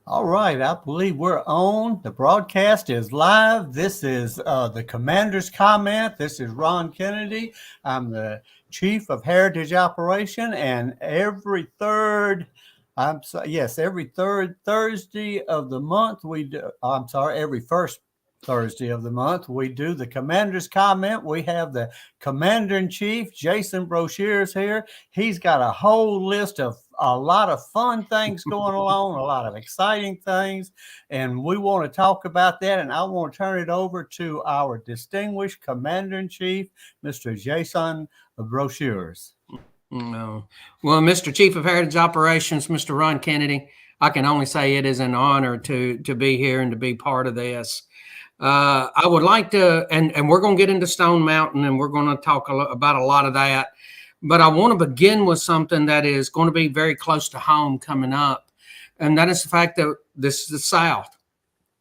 All right, I believe we're on. The broadcast is live. This is the Commander's Comment. This is Ron Kennedy. I'm the Chief of Heritage Operation, and every third Thursday of the month we do. I'm sorry, every first Thursday of the month we do the Commander's Comment. We have the Commander-in-Chief Jason Boshers here. He's got a whole list of a lot of fun things going along, a lot of exciting things, and we want to talk about that. And I want to turn it over to our distinguished Commander-in-Chief, Mr. Jason Boshers. No. Well, Mr. Chief of Heritage Operations, Mr. Ron Kennedy, I can only say it is an honor to be here and to be part of this. I would like to, and we're going to get into Stone Mountain, and we're going to talk about a lot of that. But I want to begin with something that is going to be very close to home coming up, and that is the fact that this is the South,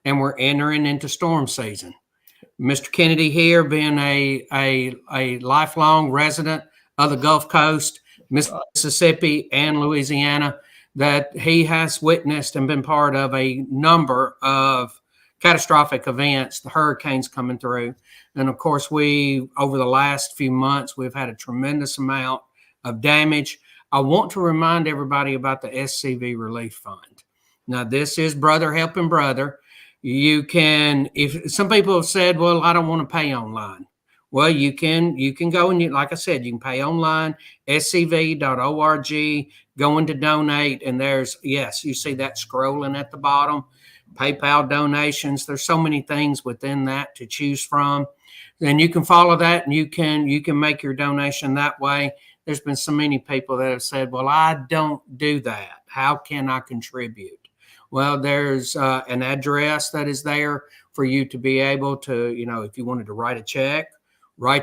and we're entering into storm season. Mr. Kennedy here, being a lifelong resident of the Gulf Coast, Mississippi, and Louisiana, that he has witnessed and been part of a number of catastrophic events, the hurricanes coming through. And of course, over the last few months, we've had a tremendous amount of damage. I want to remind everybody about the SCV Relief Fund. Now, this is brother helping brother. If some people have said, well, I don't want to pay online. Well, you can go and like I said, you can pay online, scv.org, go into donate, and you see that scrolling at the bottom, PayPal donations. There's so many things within that to choose from. And you can follow that, and you can make your donation that way. There's been so many people that have said, well, I don't do that. How can I contribute? Well, there's an address that is there for you to be able to, if you wanted to write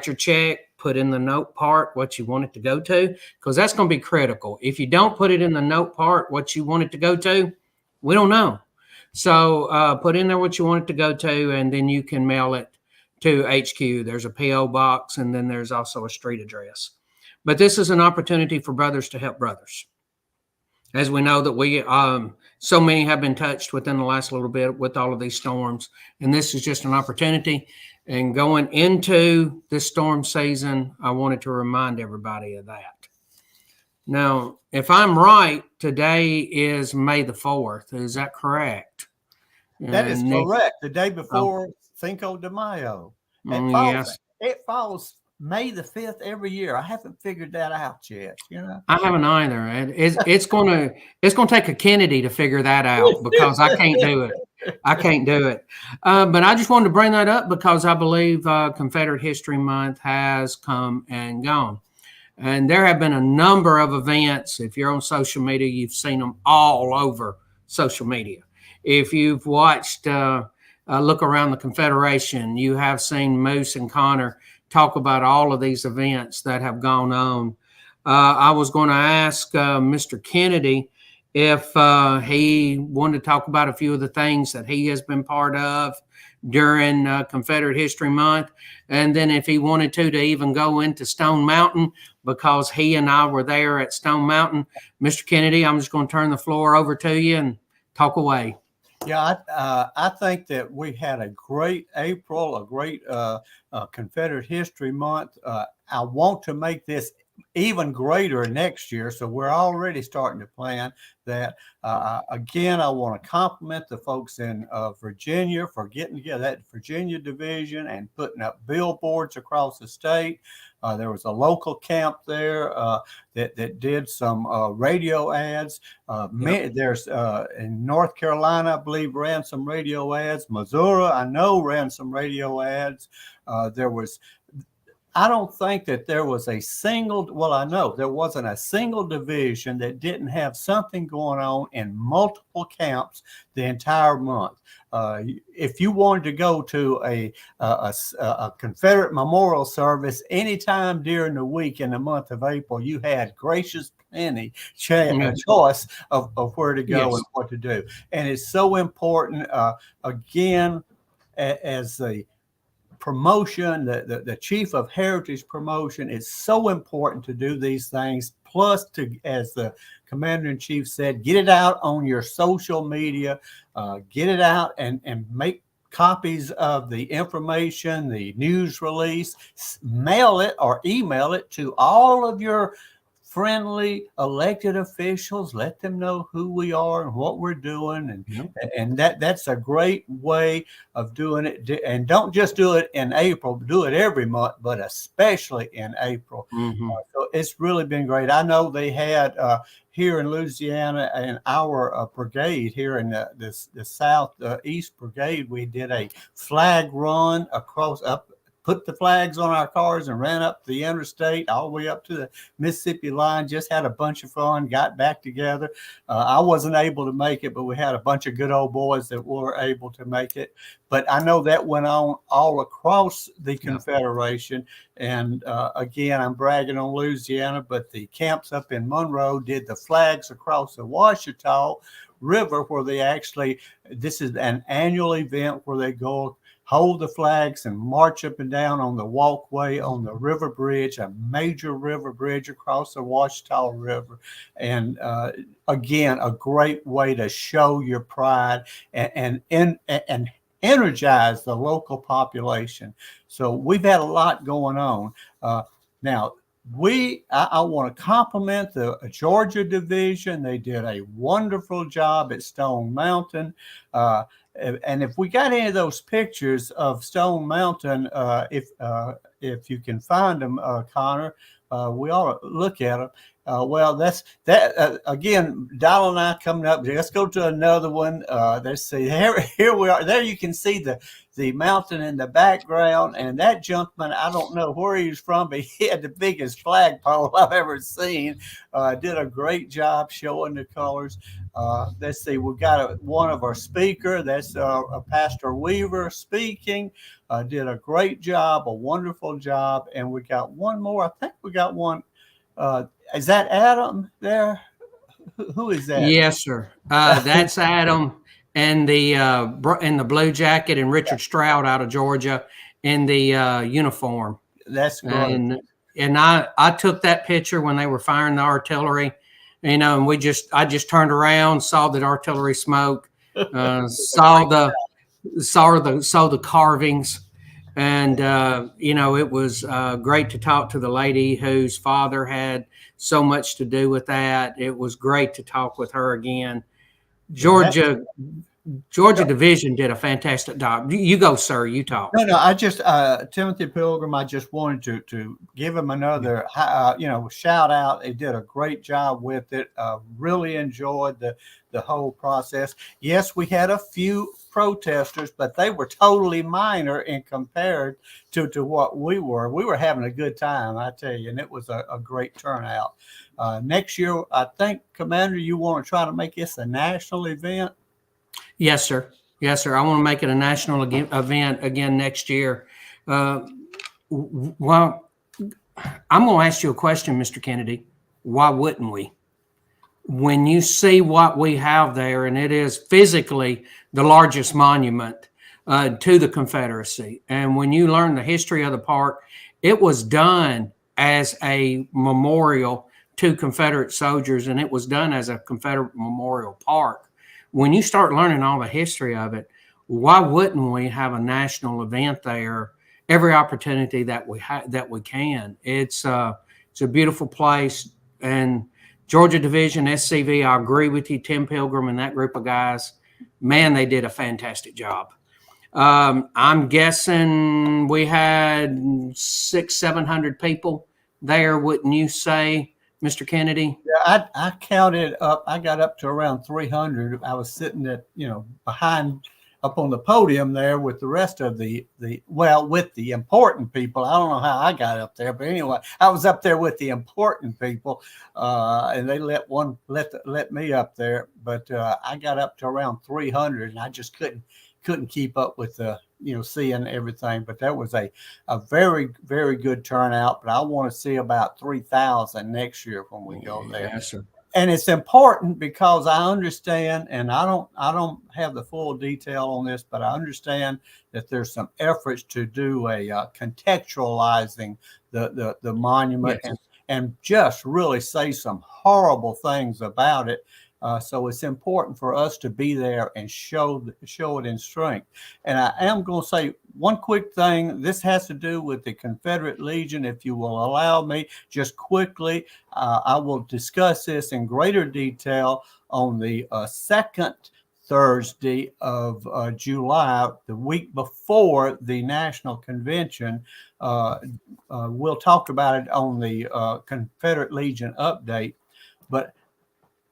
your check, put in the note part what you want it to go to, because that's going to be critical. If you don't put it in the note part what you want it to go to, we don't know. So put in there what you want it to go to, and then you can mail it to HQ. There's a P.O. box, and then there's also a street address. But this is an opportunity for brothers to help brothers. As we know that so many have been touched within the last little bit with all of these storms, and this is just an opportunity. And going into this storm season, I wanted to remind everybody of that. Now, if I'm right, today is May the 4th. Is that correct? That is correct. The day before Cinco de Mayo. Yes. It falls May the 5th every year. I haven't figured that out yet. I haven't either. It's going to take a Kennedy to figure that out, because I can't do it. But I just wanted to bring that up because I believe Confederate History Month has come and gone. And there have been a number of events. If you're on social media, you've seen them all over social media. If you've watched Look Around the Confederation, you have seen Moose and Connor talk about all of these events that have gone on. I was going to ask Mr. Kennedy if he wanted to talk about a few of the things that he has been part of during Confederate History Month, and then if he wanted to even go into Stone Mountain, because he and I were there at Stone Mountain. Mr. Kennedy, I'm just going to turn the floor over to you and talk away. Yeah, I think that we had a great April, a great Confederate History Month. I want to make this even greater next year, so we're already starting to plan that. Again, I want to compliment the folks in Virginia for getting together, that Virginia division, and putting up billboards across the state. There was a local camp there that did some radio ads. There's in North Carolina, I believe, ran some radio ads. Missouri, I know, ran some radio ads. I don't think that there was I know there wasn't a single division that didn't have something going on in multiple camps the entire month. If you wanted to go to a Confederate memorial service anytime during the week in the month of April, you had gracious plenty choice of where to go and what to do. And it's so important, again, as the promotion, the chief of heritage promotion, is so important to do these things plus to, as the Commander-in-Chief said, get it out on your social media, get it out and make copies of the information, the news release, mail it or email it to all of your friendly elected officials. Let them know who we are and what we're doing, and that's a great way of doing it. And don't just do it in April, do it every month, but especially in April. So it's really been great. I know they had here in Louisiana, in our brigade here in the Southeast Brigade, we did a flag run across up. Put the flags on our cars and ran up the interstate all the way up to the Mississippi line. Just had a bunch of fun, got back together. I wasn't able to make it, but we had a bunch of good old boys that were able to make it. But I know that went on all across the Confederation. And again, I'm bragging on Louisiana, but the camps up in Monroe did the flags across the Ouachita River, where they actually, this is an annual event where they go hold the flags and march up and down on the walkway on the river bridge, a major river bridge across the Ouachita River. And again, a great way to show your pride and energize the local population. So we've had a lot going on. Now, I want to compliment the Georgia Division. They did a wonderful job at Stone Mountain. And if we got any of those pictures of Stone Mountain, if you can find them, Connor, we ought to look at them. Well, that's that again. Donald and I coming up. Let's go to another one. Let's see. Here we are. There you can see the mountain in the background, and that gentleman, I don't know where he was from, but he had the biggest flagpole I've ever seen. Did a great job showing the colors. Let's see. We got one of our speaker. That's Pastor Weaver speaking. Did a great job, a wonderful job, and we got one more. I think we got one. Is that Adam there? Who is that? Yes, sir. That's Adam and the blue jacket, and Richard Stroud out of Georgia in the uniform. That's great. And I took that picture when they were firing the artillery, and I just turned around, saw the artillery smoke, saw the carvings. And, it was great to talk to the lady whose father had so much to do with that. It was great to talk with her again. Georgia Division did a fantastic job. You go, sir. You talk. No, I just, Timothy Pilgrim, I just wanted to give him another, shout out. They did a great job with it. Really enjoyed the whole process. Yes, we had a few protesters, but they were totally minor in compared to what we were. We were having a good time, I tell you, and it was a great turnout. Next year, I think, Commander, you want to try to make this a national event? Yes, sir. Yes, sir. I want to make it a national event again next year. Well, I'm going to ask you a question, Mr. Kennedy. Why wouldn't we? When you see what we have there, and it is physically the largest monument to the Confederacy, and when you learn the history of the park, it was done as a memorial to Confederate soldiers, and it was done as a Confederate memorial park. When you start learning all the history of it, why wouldn't we have a national event there every opportunity that we can? It's a beautiful place, and Georgia Division, SCV, I agree with you, Tim Pilgrim and that group of guys. Man, they did a fantastic job. I'm guessing we had 600-700 people there, wouldn't you say, Mr. Kennedy? Yeah, I counted up. I got up to around 300. I was sitting at, behind up on the podium there with the rest of with the important people. I don't know how I got up there, but anyway, I was up there with the important people, and they let me up there. But I got up to around 300, and I just couldn't keep up with the seeing everything. But that was a very, very good turnout. But I want to see about 3,000 next year when we go there. Yes, sir. And it's important because I understand, and I don't have the full detail on this, but I understand that there's some efforts to do a contextualizing the monument. Yes. and just really say some horrible things about it. So it's important for us to be there and show it in strength. And I am going to say one quick thing. This has to do with the Confederate Legion. If you will allow me, just quickly, I will discuss this in greater detail on the second Thursday of July, the week before the National Convention. We'll talk about it on the Confederate Legion update. But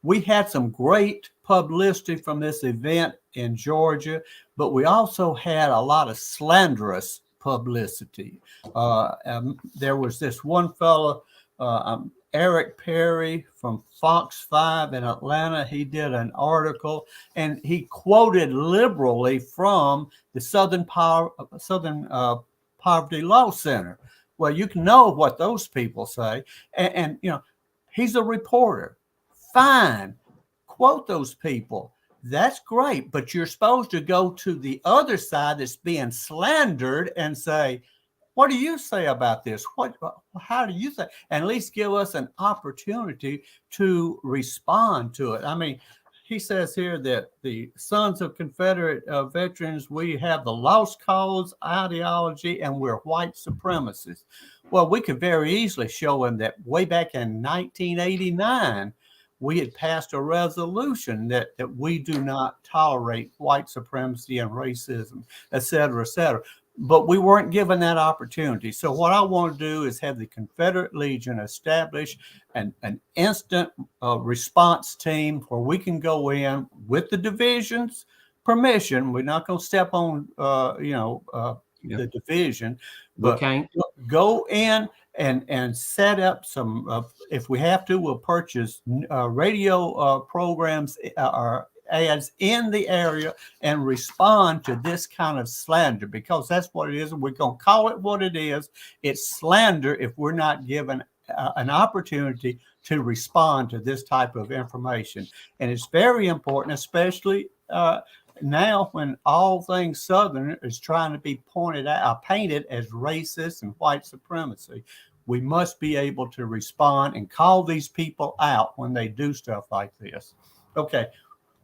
we had some great publicity from this event in Georgia, but we also had a lot of slanderous publicity. There was this one fellow, Eric Perry from Fox 5 in Atlanta. He did an article and he quoted liberally from the Southern Poverty Law Center. Well, you can know what those people say. And you know, he's a reporter. Fine, quote those people. That's great, but you're supposed to go to the other side that's being slandered and say, what do you say about this? How do you think? And at least give us an opportunity to respond to it. I mean, he says here that the Sons of Confederate veterans, we have the lost cause ideology and we're white supremacists. Well, we could very easily show him that way back in 1989, we had passed a resolution that we do not tolerate white supremacy and racism, et cetera, et cetera. But we weren't given that opportunity. So what I want to do is have the Confederate Legion establish an instant response team where we can go in with the division's permission. We're not going to step on, the division, but go in and set up some, if we have to, we'll purchase radio programs or ads in the area and respond to this kind of slander, because that's what it is. We're going to call it what it is. It's slander if we're not given an opportunity to respond to this type of information. And it's very important, especially now when all things Southern is trying to be painted as racist and white supremacy. We must be able to respond and call these people out when they do stuff like this. Okay.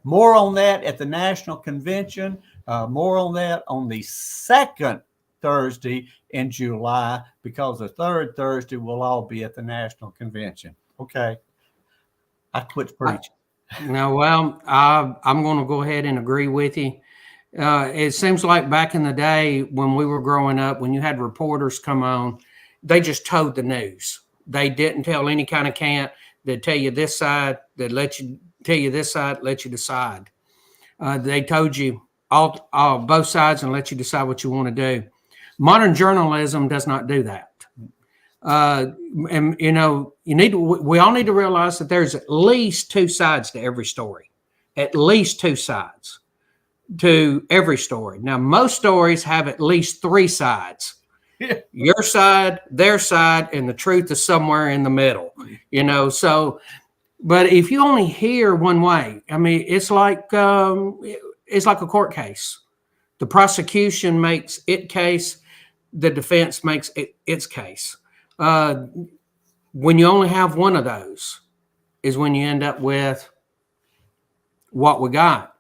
More on that at the National Convention. More on that on the second Thursday in July, because the third Thursday will all be at the National Convention. Okay. I quit preaching. No, well, I'm going to go ahead and agree with you. It seems like back in the day when we were growing up, when you had reporters come on, they just told the news. They didn't tell any kind of cant. They'd tell you this side, they'd let you tell you this side, let you decide. They told you all both sides and let you decide what you want to do. Modern journalism does not do that. And we all need to realize that there's at least two sides to every story. At least two sides to every story. Now, most stories have at least three sides. Your side, their side, and the truth is somewhere in the middle. But if you only hear one way, I mean, it's like a court case. The prosecution makes its case, the defense makes its case. When you only have one of those is when you end up with what we got.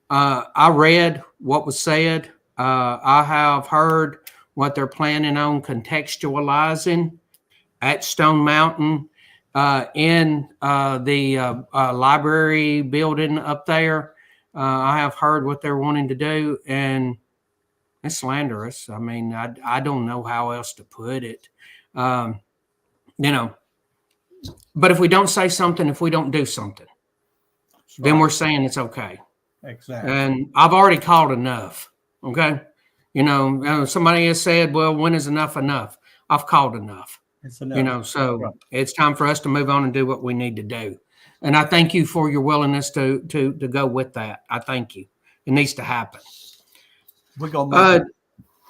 I read what was said. I have heard what they're planning on contextualizing at Stone Mountain in the library building up there. I have heard what they're wanting to do, and it's slanderous. I mean, I don't know how else to put it. But if we don't say something, if we don't do something, then we're saying it's okay. Exactly. And I've already called enough. Okay. Somebody has said, well, when is enough enough? I've called enough. It's enough. So it's time for us to move on and do what we need to do. And I thank you for your willingness to go with that. I thank you. It needs to happen. We're going to make it.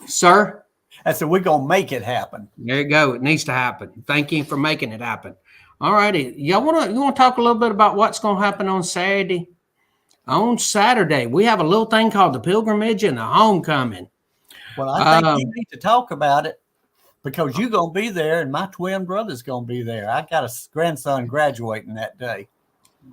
Sir? I said, we're going to make it happen. There you go. It needs to happen. Thank you for making it happen. All righty. You want to talk a little bit about what's going to happen on Saturday? On Saturday, we have a little thing called the pilgrimage and the homecoming. Well, I think you need to talk about it. because you're going to be there and my twin brother's going to be there. I got a grandson graduating that day.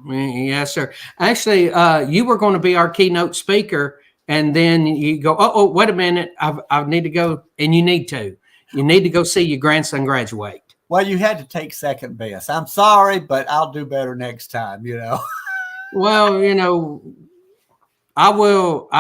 Yes, sir. Actually, you were going to be our keynote speaker, and then you go, oh, wait a minute. I need to go, and you need to go see your grandson graduate. Well, you had to take second best. I'm sorry, but I'll do better next time, Well, I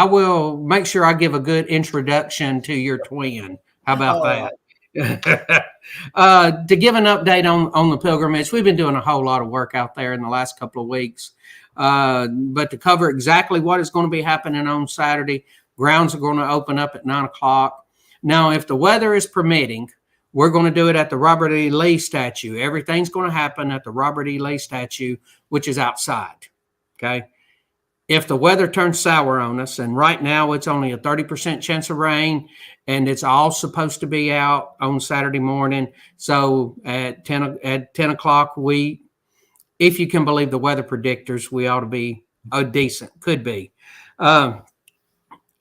will make sure I give a good introduction to your twin. How about that? To give an update on the pilgrimage, we've been doing a whole lot of work out there in the last couple of weeks. But to cover exactly what is going to be happening on Saturday, grounds are going to open up at 9:00. Now, if the weather is permitting, we're going to do it at the Robert E. Lee statue. Everything's going to happen at the Robert E. Lee statue, which is outside. Okay. If the weather turns sour on us, and right now it's only a 30% chance of rain, and it's all supposed to be out on Saturday morning. So at 10 o'clock, if you can believe the weather predictors, we ought to be decent, could be.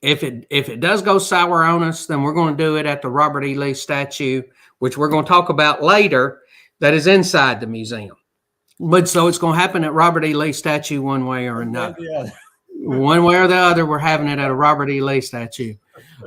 If it does go sour on us, then we're going to do it at the Robert E. Lee statue, which we're going to talk about later, that is inside the museum. But so it's going to happen at Robert E. Lee statue one way or another. One way or the other, we're having it at a Robert E. Lee statue.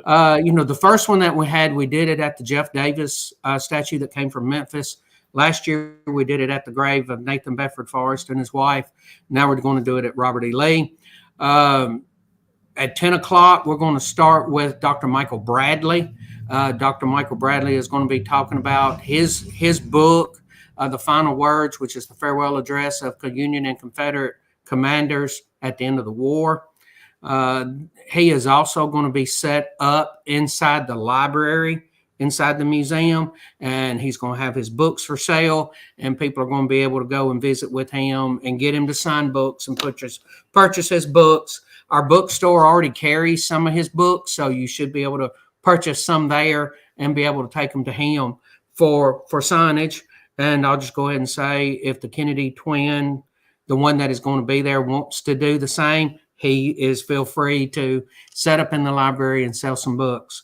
The first one that we did it at the Jeff Davis statue that came from Memphis. Last year, we did it at the grave of Nathan Bedford Forrest and his wife. Now we're going to do it at Robert E. Lee. At 10 o'clock, we're going to start with Dr. Michael Bradley. Dr. Michael Bradley is going to be talking about his book, The Final Words, which is the farewell address of Union and Confederate commanders at the end of the war. He is also going to be set up inside the library, inside the museum, and he's going to have his books for sale, and people are going to be able to go and visit with him and get him to sign books and purchase his books. Our bookstore already carries some of his books, so you should be able to purchase some there and be able to take them to him for signage. And I'll just go ahead and say, if the Kennedy twin, the one that is going to be there, wants to do the same, feel free to set up in the library and sell some books.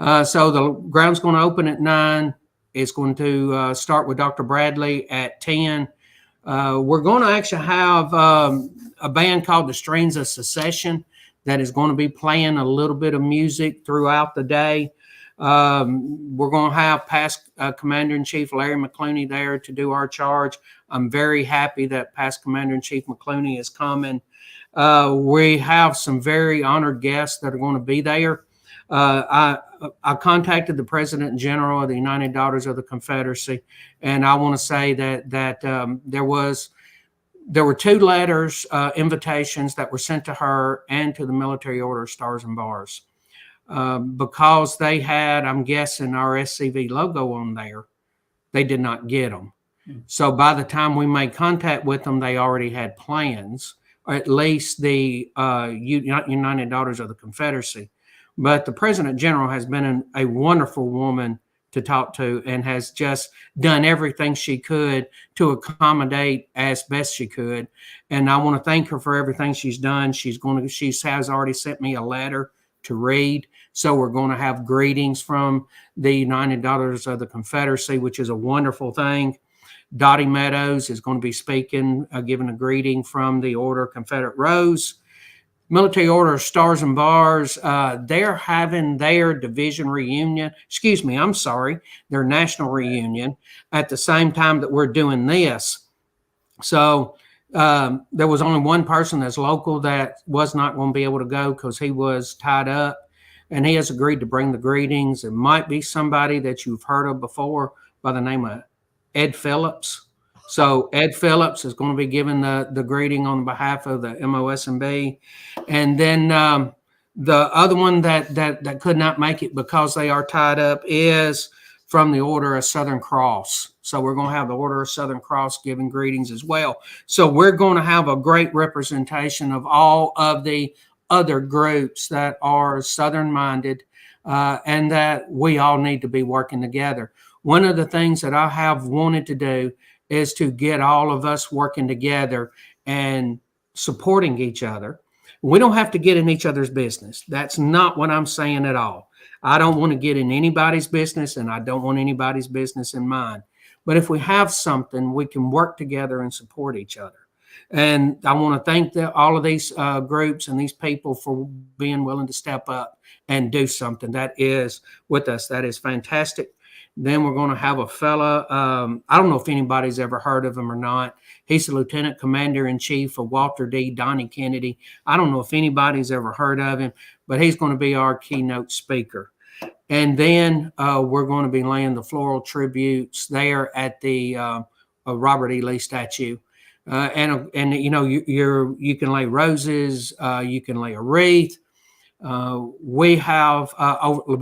So the ground's going to open at 9. It's going to start with Dr. Bradley at 10. We're going to actually have a band called the Strings of Secession that is going to be playing a little bit of music throughout the day. We're going to have past Commander-in-Chief Larry McClooney there to do our charge. I'm very happy that past Commander-in-Chief McClooney is coming. We have some very honored guests that are going to be there. I contacted the President General of the United Daughters of the Confederacy, and I want to say that there were 2 letters, invitations that were sent to her and to the Military Order of Stars and Bars. Because they had, I'm guessing, our SCV logo on there, they did not get them. So by the time we made contact with them, they already had plans, or at least the United Daughters of the Confederacy. But the President General has been a wonderful woman to talk to and has just done everything she could to accommodate as best she could. And I want to thank her for everything she's done. She has already sent me a letter to read. So we're going to have greetings from the United Daughters of the Confederacy, which is a wonderful thing. Dottie Meadows is going to be speaking, giving a greeting from the Order of Confederate Rose. Military Order of Stars and Bars, they're having their division reunion. Their national reunion at the same time that we're doing this. So there was only one person that's local that was not going to be able to go because he was tied up, and he has agreed to bring the greetings. It might be somebody that you've heard of before by the name of Ed Phillips. So Ed Phillips is going to be giving the greeting on behalf of the MOSB. And then the other one that could not make it because they are tied up is from the Order of Southern Cross. So we're going to have the Order of Southern Cross giving greetings as well. So we're going to have a great representation of all of the other groups that are Southern-minded and that we all need to be working together. One of the things that I have wanted to do is to get all of us working together and supporting each other. We don't have to get in each other's business. That's not what I'm saying at all. I don't want to get in anybody's business, and I don't want anybody's business in mine. But if we have something, we can work together and support each other. And I want to thank all of these groups and these people for being willing to step up and do something that is with us. That is fantastic. Then we're going to have a fella. I don't know if anybody's ever heard of him or not. He's the Lieutenant Commander-in-Chief of Walter D. Donnie Kennedy. I don't know if anybody's ever heard of him, but he's going to be our keynote speaker. And then we're going to be laying the floral tributes there at the Robert E. Lee statue. And you know, you can lay roses, you can lay a wreath. We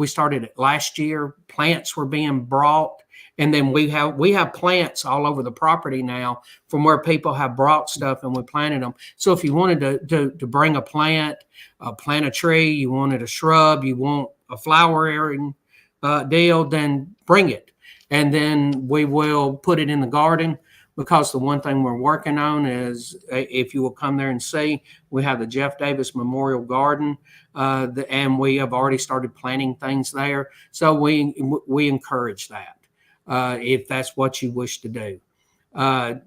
started it last year. Plants were being brought, and then we have plants all over the property now from where people have brought stuff, and we planted them. So if you wanted to bring a plant a tree, you wanted a shrub, you want a flowering deal, then bring it, and then we will put it in the garden. Because the one thing we're working on is, if you will come there and see, we have the Jeff Davis Memorial Garden, and we have already started planting things there. So we encourage that if that's what you wish to do. I'm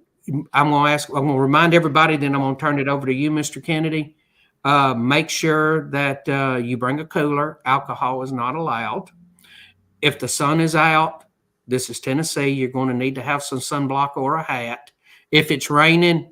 going to remind everybody, then I'm going to turn it over to you, Mr. Kennedy. Make sure that you bring a cooler. Alcohol is not allowed. If the sun is out, this is Tennessee, you're going to need to have some sunblock or a hat. If it's raining,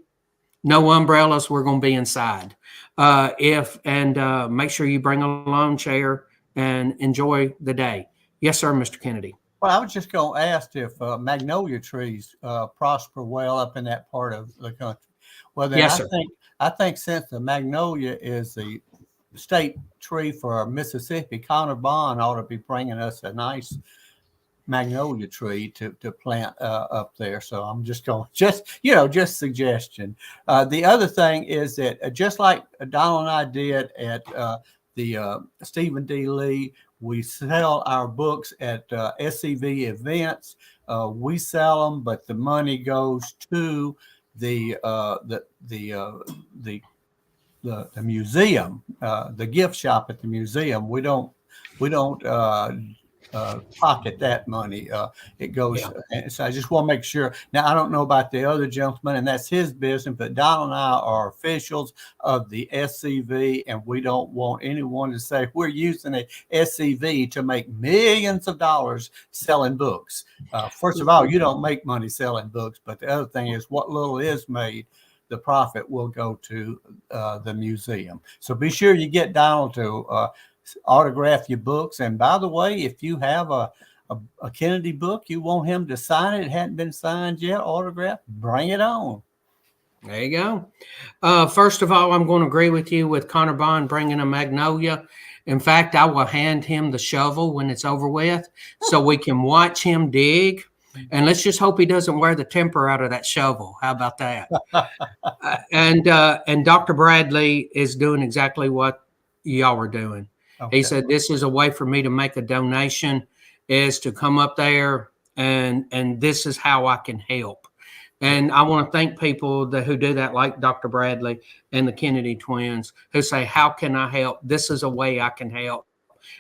no umbrellas, we're going to be inside. Make sure you bring a lawn chair and enjoy the day. Yes, sir, Mr. Kennedy. Well, I was just going to ask if magnolia trees prosper well up in that part of the country. Well, then yes, sir. I think since the magnolia is the state tree for Mississippi, Connor Bond ought to be bringing us a nice magnolia tree to plant up there. So I'm just suggestion. The other thing is that just like Donald and I did at the Stephen D. Lee, we sell our books at SCV events. We sell them, but the money goes to the museum, the gift shop at the museum. We don't pocket that money. It goes. Yeah. So I just want to make sure. Now, I don't know about the other gentleman, and that's his business, but Donald and I are officials of the SCV, and we don't want anyone to say we're using a SCV to make millions of dollars selling books. First of all, you don't make money selling books, but the other thing is what little is made, the profit will go to the museum. So be sure you get Donald to autograph your books. And by the way, if you have a Kennedy book, you want him to sign it, hadn't been signed yet, autograph, bring it on. There you go. First of all, I'm going to agree with you with Connor Bond bringing a magnolia. In fact, I will hand him the shovel when it's over with so we can watch him dig. And let's just hope he doesn't wear the temper out of that shovel. How about that? And Dr. Bradley is doing exactly what y'all were doing. Okay. He said, this is a way for me to make a donation, is to come up there and this is how I can help. And I want to thank people who do that, like Dr. Bradley and the Kennedy twins, who say, how can I help? This is a way I can help.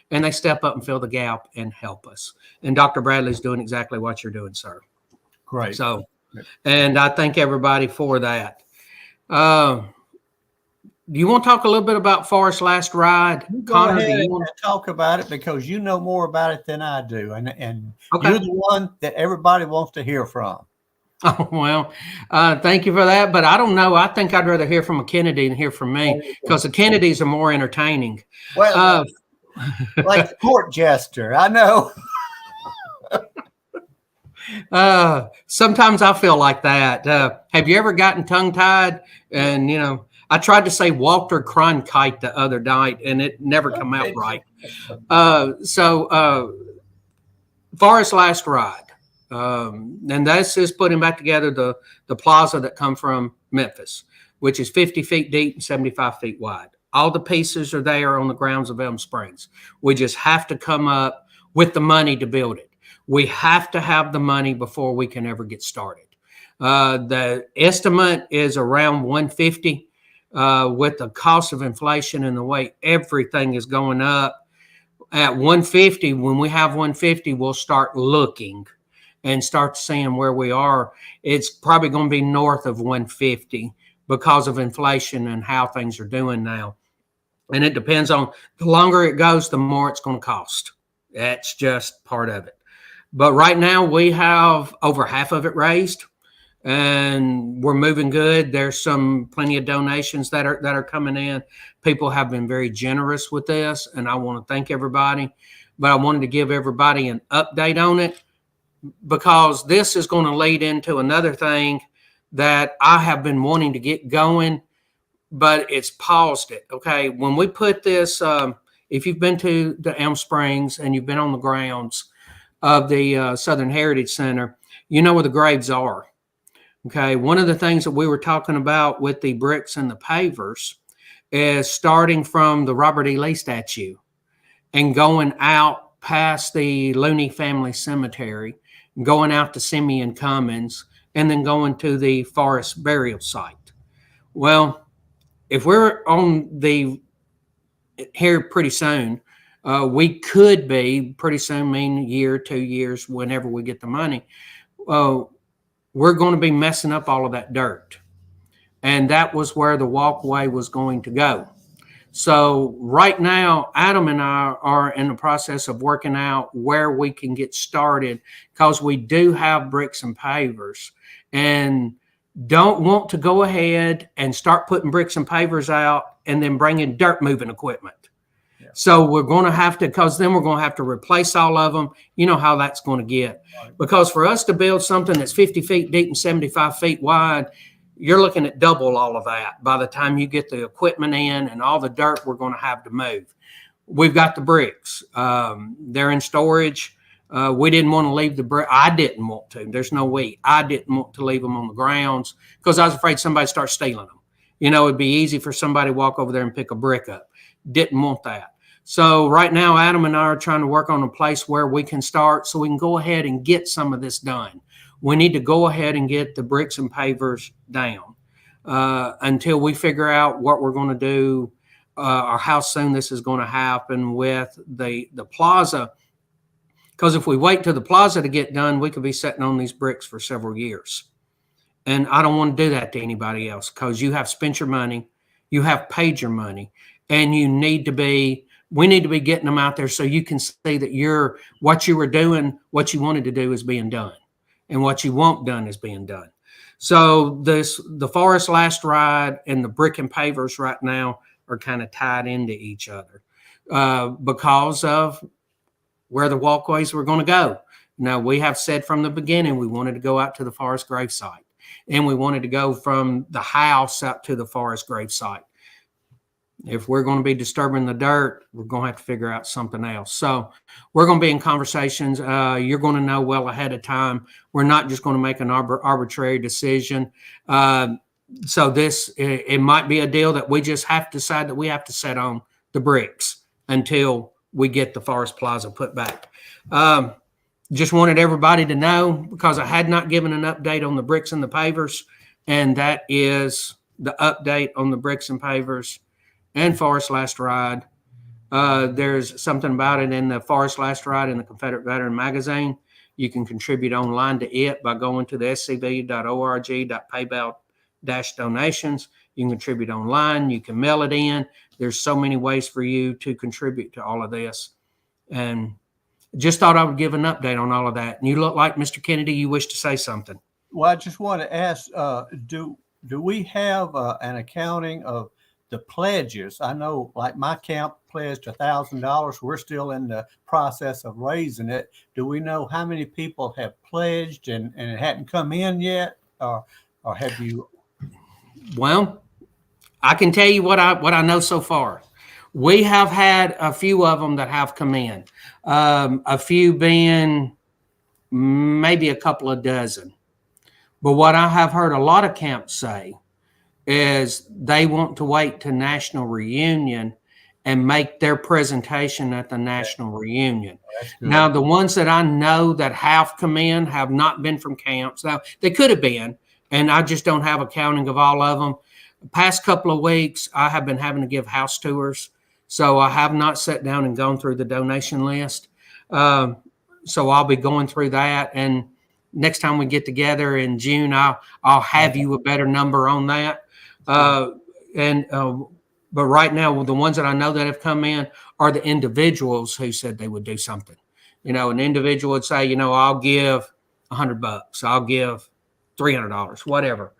And they step up and fill the gap and help us. And Dr. Bradley's doing exactly what you're doing, sir. Great. So, and I thank everybody for that. Do you want to talk a little bit about Forrest's last ride? Connor, do you want to talk about it, because you know more about it than I do, and okay. You're the one that everybody wants to hear from. Oh, well, thank you for that. But I don't know. I think I'd rather hear from a Kennedy than hear from me, because the Kennedys are more entertaining. Well, like the court jester, I know. Sometimes I feel like that. Have you ever gotten tongue-tied? And, you know, I tried to say Walter Cronkite the other night, and it never come out right. Forrest's last ride. And that's just putting back together the plaza that come from Memphis, which is 50 feet deep and 75 feet wide. All the pieces are there on the grounds of Elm Springs. We just have to come up with the money to build it. We have to have the money before we can ever get started. The estimate is around $150. With the cost of inflation and the way everything is going up, at 150, when we have 150, we'll start looking and start seeing where we are. It's probably going to be north of 150 because of inflation and how things are doing now. And it depends on, the longer it goes, the more it's going to cost. That's just part of it. But right now we have over half of it raised, and we're moving good. There's plenty of donations that are coming in. People have been very generous with this, and I want to thank everybody. But I wanted to give everybody an update on it, because this is going to lead into another thing that I have been wanting to get going, but it's paused it. Okay, when we put this, if you've been to the Elm Springs and you've been on the grounds of the Southern Heritage Center, you know where the graves are. Okay, one of the things that we were talking about with the bricks and the pavers is starting from the Robert E. Lee statue and going out past the Looney Family Cemetery, going out to Simeon Cummins, and then going to the Forest Burial Site. Well, if we're on here pretty soon, we could be pretty soon, mean a year, 2 years, whenever we get the money, we're going to be messing up all of that dirt. And that was where the walkway was going to go. So right now, Adam and I are in the process of working out where we can get started, because we do have bricks and pavers, and don't want to go ahead and start putting bricks and pavers out and then bringing dirt moving equipment. Yeah. So we're going to have to, because then we're going to have to replace all of them. You know how that's going to get. Right. Because for us to build something that's 50 feet deep and 75 feet wide, you're looking at double all of that by the time you get the equipment in and all the dirt we're going to have to move. We've got the bricks. They're in storage. We didn't want to leave the brick. I didn't want to. There's no way. I didn't want to leave them on the grounds because I was afraid somebody started stealing them. You know, it'd be easy for somebody to walk over there and pick a brick up. Didn't want that. So right now, Adam and I are trying to work on a place where we can start so we can go ahead and get some of this done. We need to go ahead and get the bricks and pavers down until we figure out what we're going to do or how soon this is going to happen with the plaza. Because if we wait till the plaza to get done, we could be sitting on these bricks for several years. And I don't want to do that to anybody else, because you have spent your money, you have paid your money, and we need to be getting them out there so you can see that what you were doing, what you wanted to do is being done, and what you want done is being done. So the Forest Last Ride and the brick and pavers right now are kind of tied into each other because of where the walkways were going to go. Now, we have said from the beginning we wanted to go out to the Forest grave site, and we wanted to go from the house out to the Forest grave site. If we're going to be disturbing the dirt, we're going to have to figure out something else. So we're going to be in conversations. You're going to know well ahead of time. We're not just going to make an arbitrary decision. So it might be a deal that we just have to decide that we have to set on the bricks until we get the Forest Plaza put back. Just wanted everybody to know, because I had not given an update on the bricks and the pavers, and that is the update on the bricks and pavers and Forest Last Ride. There's something about it in the Forest Last Ride in the Confederate Veteran Magazine. You can contribute online to it by going to the scb.org.paypal-donations. You can contribute online. You can mail it in. There's so many ways for you to contribute to all of this. And just thought I would give an update on all of that. And you look like, Mr. Kennedy, you wish to say something. Well, I just want to ask, do we have an accounting of the pledges? I know, like, my camp pledged $1,000. We're still in the process of raising it. Do we know how many people have pledged and it hadn't come in yet, or have you? Well, I can tell you what I know so far. We have had a few of them that have come in, a few being maybe a couple of dozen. But what I have heard a lot of camps say is they want to wait to National Reunion and make their presentation at the National Reunion. Now, the ones that I know that have come in have not been from camps. Now, they could have been, and I just don't have a counting of all of them. The past couple of weeks, I have been having to give house tours So I have not sat down and gone through the donation list. So I'll be going through that, and next time we get together in June, I'll have you a better number on that. But right now, the ones that I know that have come in are the individuals who said they would do something. An individual would say, I'll give $100, I'll give $300, whatever.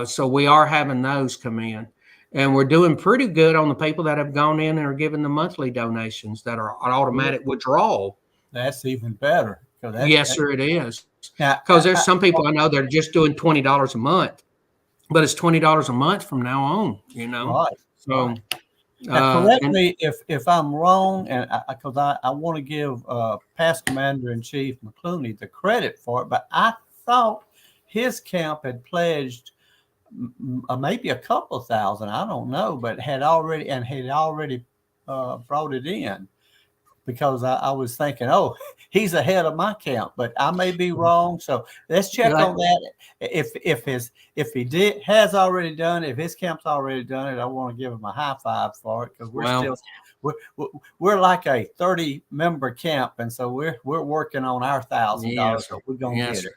So we are having those come in, and we're doing pretty good on the people that have gone in and are giving the monthly donations that are an automatic withdrawal. That's even better. Yes, sir, it is. Because there's some people I know that are just doing $20 a month, but it's $20 a month from now on. Right. So. Right. Now, correct me if I'm wrong, and because I want to give past Commander-in-Chief McClooney the credit for it, but I thought his camp had pledged maybe a couple thousand, I don't know, but had already brought it in, because I was thinking, oh, he's ahead of my camp, but I may be wrong. So let's check on that. If he has already done it, if his camp's already done it, I want to give him a high five for it, because we're like a 30-member camp, and so we're working on our $1,000. So we're gonna get it.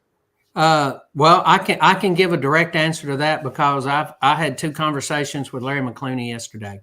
Well, I can give a direct answer to that, because I had 2 conversations with Larry McClooney yesterday.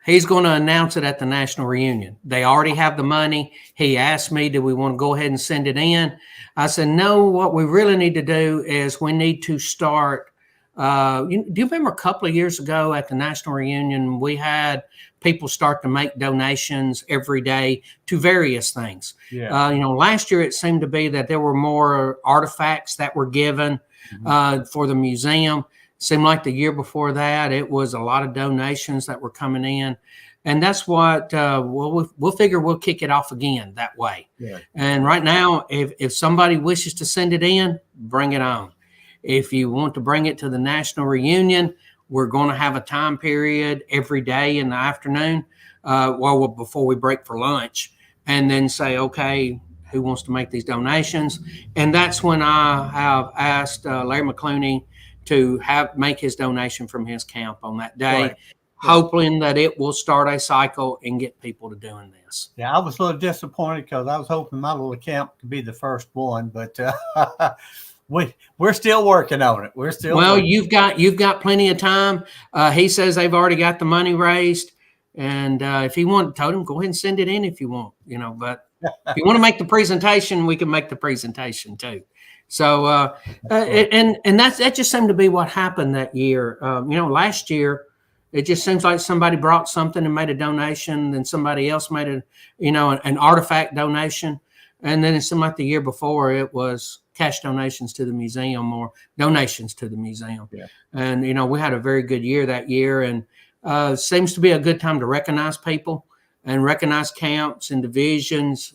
He's going to announce it at the national reunion. They already have the money. He asked me, do we want to go ahead and send it in? I said, no, what we really need to do is we need to start. Do you remember a couple of years ago at the national reunion, we had people start to make donations every day to various things. Yeah. Last year it seemed to be that there were more artifacts that were given for the museum. Seemed like the year before that, it was a lot of donations that were coming in. And that's what we'll figure we'll kick it off again that way. Yeah. And right now, if somebody wishes to send it in, bring it on. If you want to bring it to the national reunion, we're going to have a time period every day in the afternoon, before we break for lunch, and then say, okay, who wants to make these donations? And that's when I have asked Larry McClooney to make his donation from his camp on that day, hoping that it will start a cycle and get people to doing this. Yeah, I was a little disappointed, because I was hoping my little camp could be the first one, but we're still working on it. We're still you've got plenty of time. He says they've already got the money raised, and if you want, told him, go ahead and send it in if you want. But if you want to make the presentation, we can make the presentation too. So, and that just seemed to be what happened that year. Last year, it just seems like somebody brought something and made a donation, then somebody else made an artifact donation. And then it seemed like the year before, it was cash donations to the museum or donations to the museum. Yeah. And, we had a very good year that year, and seems to be a good time to recognize people and recognize camps and divisions,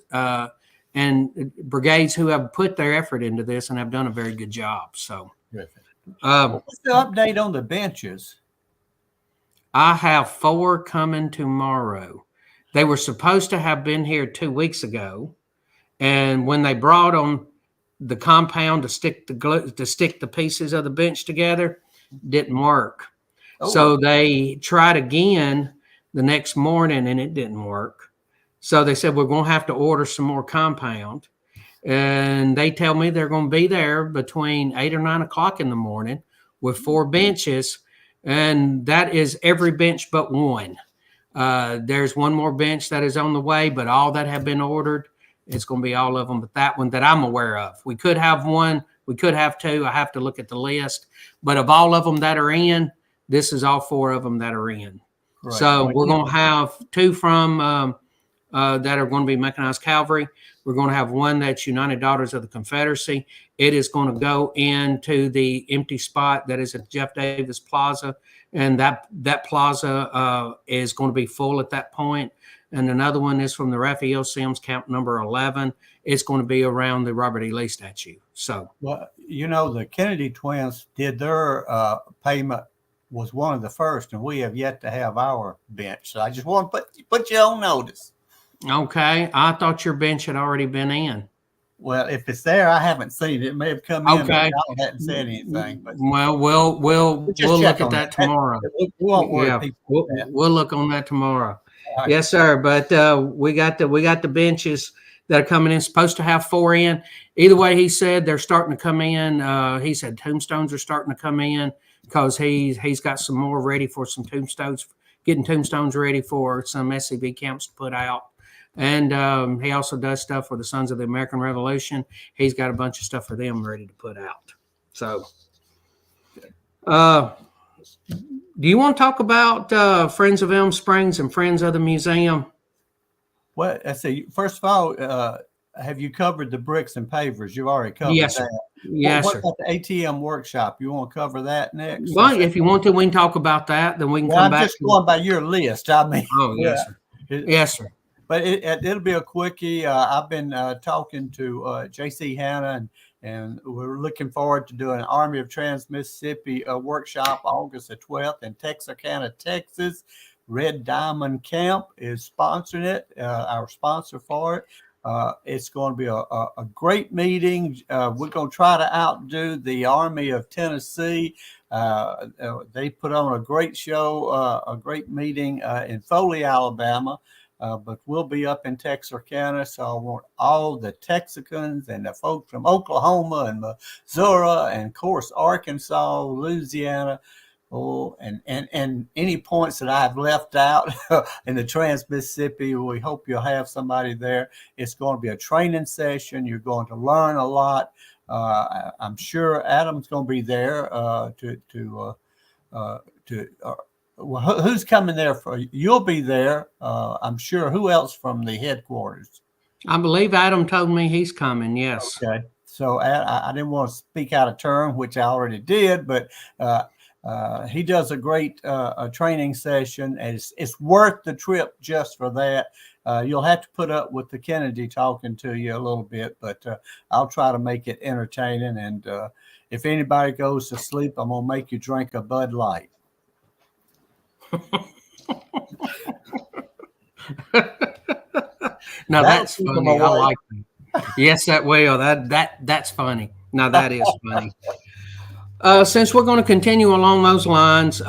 and brigades who have put their effort into this and have done a very good job. So, what's the update on the benches? I have 4 coming tomorrow. They were supposed to have been here 2 weeks ago, and when they brought them the compound to stick the pieces of the bench together, didn't work. Oh. So they tried again the next morning, and it didn't work. So they said, we're going to have to order some more compound. And they tell me they're going to be there between 8 or 9 o'clock in the morning with 4 benches. And that is every bench but one. There's one more bench that is on the way, but all that have been ordered. It's going to be all of them, but that one that I'm aware of. We could have 1. We could have 2. I have to look at the list. But of all of them that are in, this is all 4 of them that are in. Right. So we're going to have 2 from that are going to be mechanized cavalry. We're going to have 1 that's United Daughters of the Confederacy. It is going to go into the empty spot that is at Jeff Davis Plaza, and that plaza is going to be full at that point. And another one is from the Raphael Sims Camp number 11. It's going to be around the Robert E. Lee statue. So, well, the Kennedy twins did their payment was one of the first, and we have yet to have our bench. So I just want to put you on notice. Okay. I thought your bench had already been in. Well, if it's there, I haven't seen it. It may have come in, but Okay. y'all hadn't said anything. But Well, we'll just look check at on that tomorrow. We won't worry Yeah, people about that. we'll look on that tomorrow. All right. Yes, sir. But we got the benches that are coming in. Supposed to have 4 in. Either way, he said they're starting to come in. He said tombstones are starting to come in because he's got some more ready for some tombstones. Getting tombstones ready for some SCV camps to put out. And he also does stuff for the Sons of the American Revolution. He's got a bunch of stuff for them ready to put out. So, do you want to talk about Friends of Elm Springs and Friends of the Museum? Well, let's see. First of all, have you covered the bricks and pavers? You've already covered Yes, that. sir. Yes, what sir. about the ATM workshop? You want to cover that next? Well, if you want to, we can talk about that. Then we can Well, come I'm back. just going by your list. I mean, Oh, yes, sir. Yes, sir. But it'll be a quickie. I've been talking to J.C. Hanna, and we're looking forward to doing an Army of Trans-Mississippi workshop August the 12th in Texarkana, Texas. Red Diamond Camp is sponsoring it, our sponsor for it. It's going to be a great meeting. We're going to try to outdo the Army of Tennessee. They put on a great show, a great meeting in Foley, Alabama. But we'll be up in Texarkana, so I want all the Texicans and the folks from Oklahoma and Missouri and, of course, Arkansas, Louisiana, and any points that I've left out in the Trans-Mississippi. We hope you'll have somebody there. It's going to be a training session. You're going to learn a lot. I'm sure Adam's going to be there well, who's coming there for? You'll be there, I'm sure. Who else from the headquarters? I believe Adam told me he's coming. Yes. Okay. So I didn't want to speak out of turn, which I already did, but he does a great training session, and it's worth the trip just for that. You'll have to put up with the Kennedy talking to you a little bit, but I'll try to make it entertaining. And if anybody goes to sleep, I'm going to make you drink a Bud Light. Now that's funny. I like that. Yes, that will. That's funny. Now that is funny. Since we're going to continue along those lines,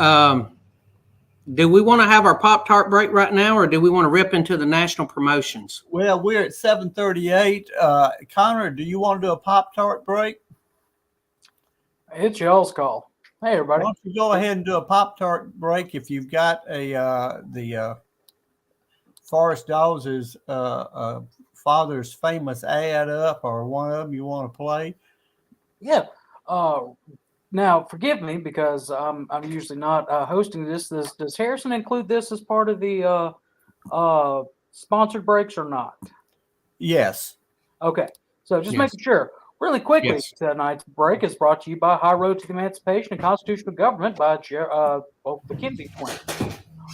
do we want to have our Pop-Tart break right now, or do we want to rip into the national promotions? Well, we're at 7:38. Connor, do you want to do a Pop-Tart break? It's y'all's call. Hey, everybody. Why don't you go ahead and do a Pop-Tart break if you've got the Forrest Dawes' father's famous ad up, or one of them you want to play? Yeah. Now, forgive me because I'm usually not hosting this. Does Harrison include this as part of the sponsored breaks or not? Yes. Okay. So just making sure. Really quickly, tonight's break is brought to you by High Road to Emancipation and Constitutional Government by the Kennedy twins.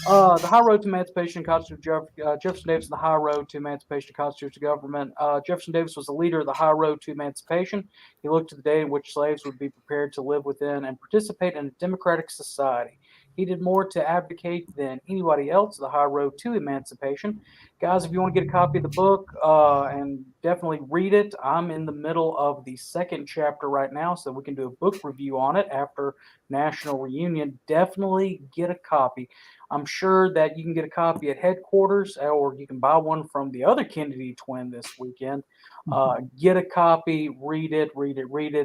The High Road to Emancipation and Constitutional Jefferson Davis and the High Road to Emancipation and Constitutional Government. Jefferson Davis was the leader of the High Road to Emancipation. He looked to the day in which slaves would be prepared to live within and participate in a democratic society. He did more to advocate than anybody else, the High Road to Emancipation. Guys, if you want to get a copy of the book and definitely read it, I'm in the middle of the second chapter right now, so we can do a book review on it after National Reunion. Definitely get a copy. I'm sure that you can get a copy at headquarters, or you can buy one from the other Kennedy twin this weekend. Get a copy, read it.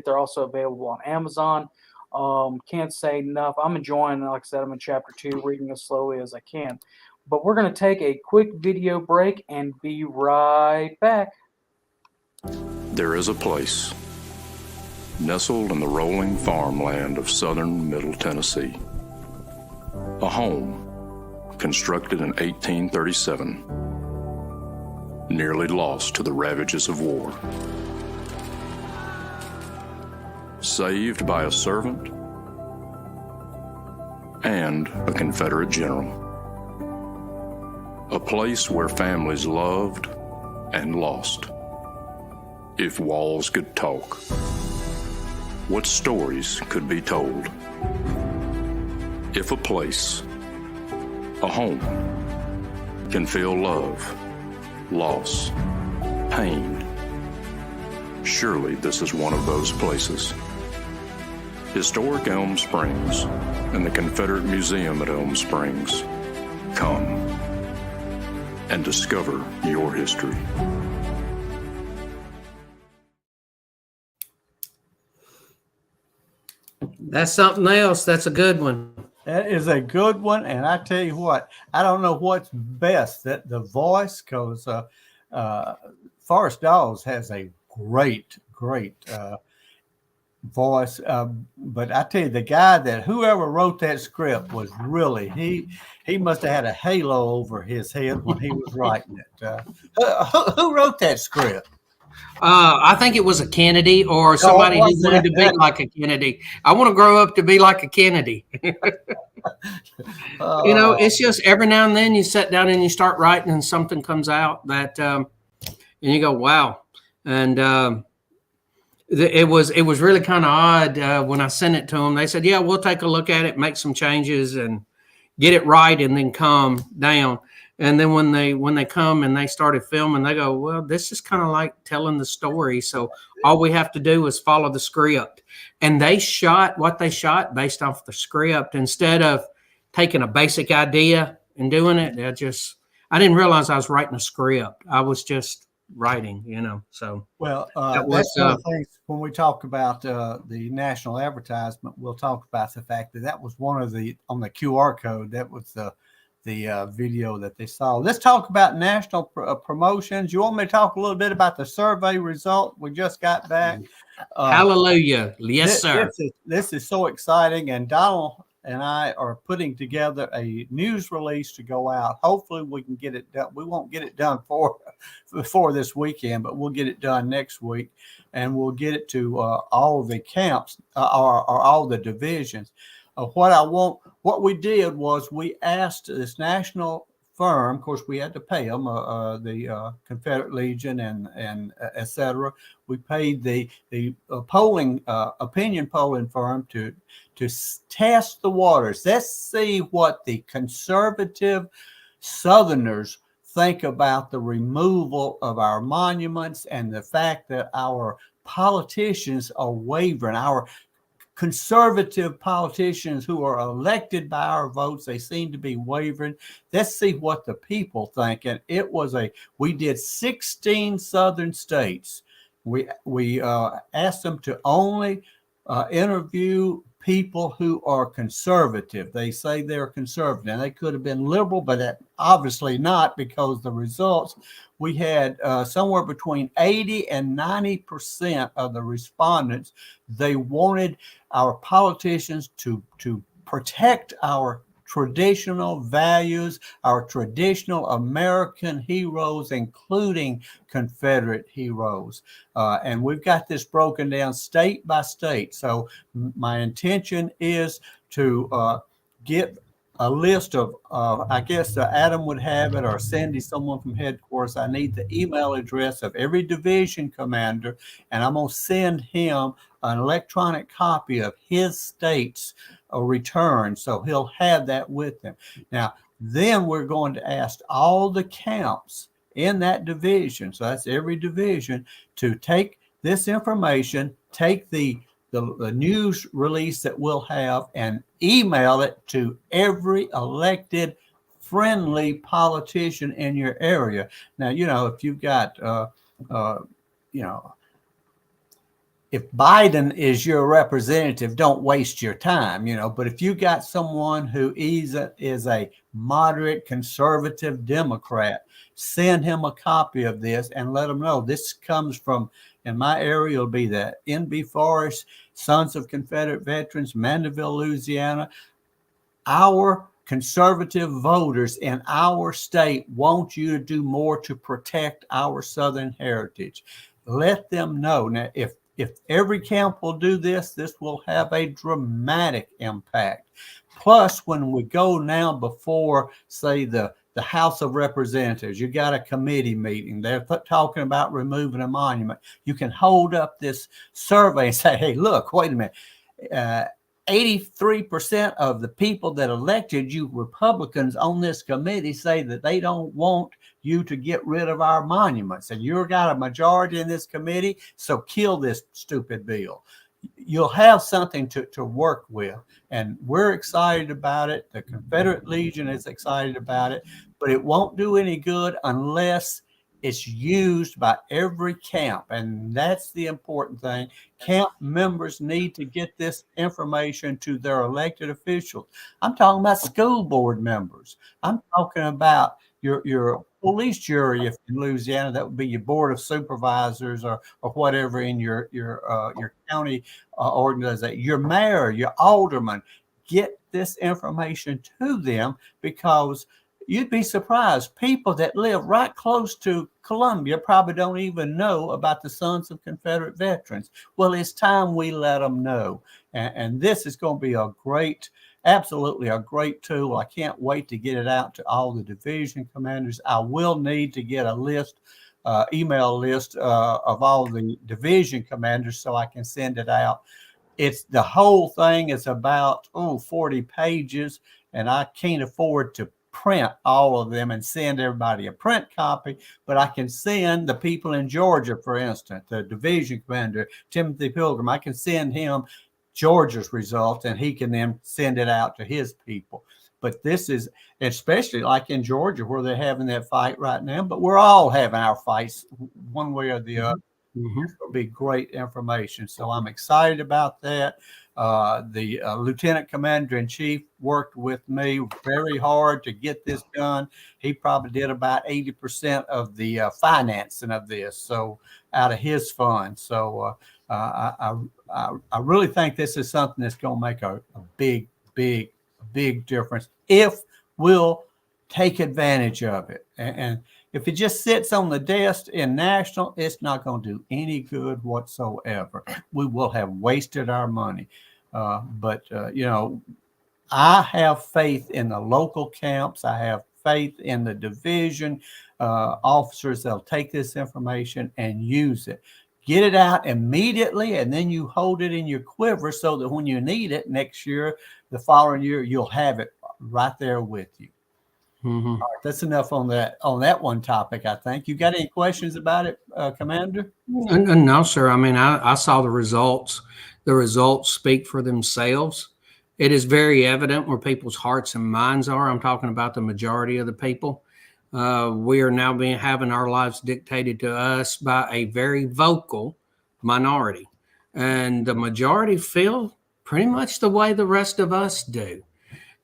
They're also available on Amazon. Can't say enough. I'm enjoying, like I said, I'm in chapter 2, reading as slowly as I can. But we're going to take a quick video break and be right back. There is a place nestled in the rolling farmland of southern Middle Tennessee. A home constructed in 1837, nearly lost to the ravages of war. Saved by a servant and a Confederate general. A place where families loved and lost. If walls could talk, what stories could be told? If a place, a home, can feel love, loss, pain, Surely this is one of those places. Historic Elm Springs and the Confederate Museum at Elm Springs. Come and discover your history. That's something else. That's a good one. That is a good one, and I tell you what, I don't know what's best, that the voice, because Forrest Dawes has a great voice, but I tell you, the guy that whoever wrote that script was really he must have had a halo over his head when he was writing it. Who wrote that script? I think it was a Kennedy or somebody who wanted to be like a Kennedy. I want to grow up to be like a Kennedy. It's just every now and then you sit down and you start writing and something comes out that, and you go, wow. And it was really kind of odd when I sent it to them. They said, yeah, we'll take a look at it, make some changes and get it right and then come down. And then when they come and they started filming, they go, well, this is kind of like telling the story. So all we have to do is follow the script. And they shot what they shot based off the script instead of taking a basic idea and doing it. I didn't realize I was writing a script. I was just writing, so. Well, that's one of the things when we talk about the national advertisement, we'll talk about the fact that was one of on the QR code, that was the video that they saw. Let's talk about national promotions. You want me to talk a little bit about the survey result we just got back? Hallelujah. Yes, sir. This is so exciting. And Donald and I are putting together a news release to go out. Hopefully we can get it done. We won't get it done before this weekend, but we'll get it done next week. And we'll get it to all the camps or all the divisions. What we did was we asked this national firm, of course we had to pay them, the Confederate Legion and et cetera. We paid the opinion polling firm to test the waters. Let's see what the conservative Southerners think about the removal of our monuments and the fact that our politicians are wavering. Our conservative politicians who are elected by our votes, they seem to be wavering. Let's see what the people think. And we did 16 Southern states. We asked them to only interview people who are conservative. They say they're conservative. And they could have been liberal, but obviously not, because the results, we had somewhere between 80 and 90% of the respondents, they wanted our politicians to protect our traditional values, our traditional American heroes, including Confederate heroes. And we've got this broken down state by state. So my intention is to get a list of, I guess Adam would have it, or Cindy, someone from headquarters. I need the email address of every division commander, and I'm going to send him an electronic copy of his state's return, so he'll have that with him. Now, then we're going to ask all the camps in that division, so that's every division, to take this information, take the news release that we'll have, and email it to every elected friendly politician in your area. Now, if you've got, if Biden is your representative, don't waste your time, but if you got someone who is a moderate conservative Democrat, send him a copy of this and let him know this comes from, in my area, it'll be the NB Forest, Sons of Confederate Veterans, Mandeville, Louisiana. Our conservative voters in our state want you to do more to protect our Southern heritage. Let them know. Now, if every camp will do this, this will have a dramatic impact. Plus, when we go now before, say, the House of Representatives, you got a committee meeting. They're talking about removing a monument. You can hold up this survey and say, hey, look, wait a minute. 83% of the people that elected you Republicans on this committee say that they don't want you to get rid of our monuments. And you've got a majority in this committee, so kill this stupid bill. You'll have something to work with. And we're excited about it. The Confederate Legion is excited about it. But it won't do any good unless it's used by every camp. And that's the important thing. Camp members need to get this information to their elected officials. I'm talking about school board members. I'm talking about your police jury. If in Louisiana, that would be your board of supervisors or whatever in your county organization, your mayor, your alderman. Get this information to them, because you'd be surprised. People that live right close to Columbia probably don't even know about the Sons of Confederate Veterans. Well, it's time we let them know. And this is going to be absolutely a great tool. I can't wait to get it out to all the division commanders. I will need to get a email list of all the division commanders so I can send it out. The whole thing is about 40 pages, and I can't afford to print all of them and send everybody a print copy, but I can send the people in Georgia, for instance, the division commander, Timothy Pilgrim, I can send him Georgia's results, and he can then send it out to his people. But this is, especially like in Georgia, where they're having that fight right now, but we're all having our fights one way or the other. Mm-hmm. It's going to be great information. So I'm excited about that. The Lieutenant Commander-in-Chief worked with me very hard to get this done. He probably did about 80% of the financing of this, so out of his funds. So I really think this is something that's going to make a big difference if we'll take advantage of it. And if it just sits on the desk in national, it's not going to do any good whatsoever. We will have wasted our money. But I have faith in the local camps. I have faith in the division officers. They'll take this information and use it. Get it out immediately, and then you hold it in your quiver so that when you need it next year, the following year, you'll have it right there with you. Mm-hmm. All right, that's enough on that one topic, I think. You got any questions about it, Commander? No, sir. I mean, I saw the results. The results speak for themselves. It is very evident where people's hearts and minds are. I'm talking about the majority of the people. We are now having our lives dictated to us by a very vocal minority. And the majority feel pretty much the way the rest of us do.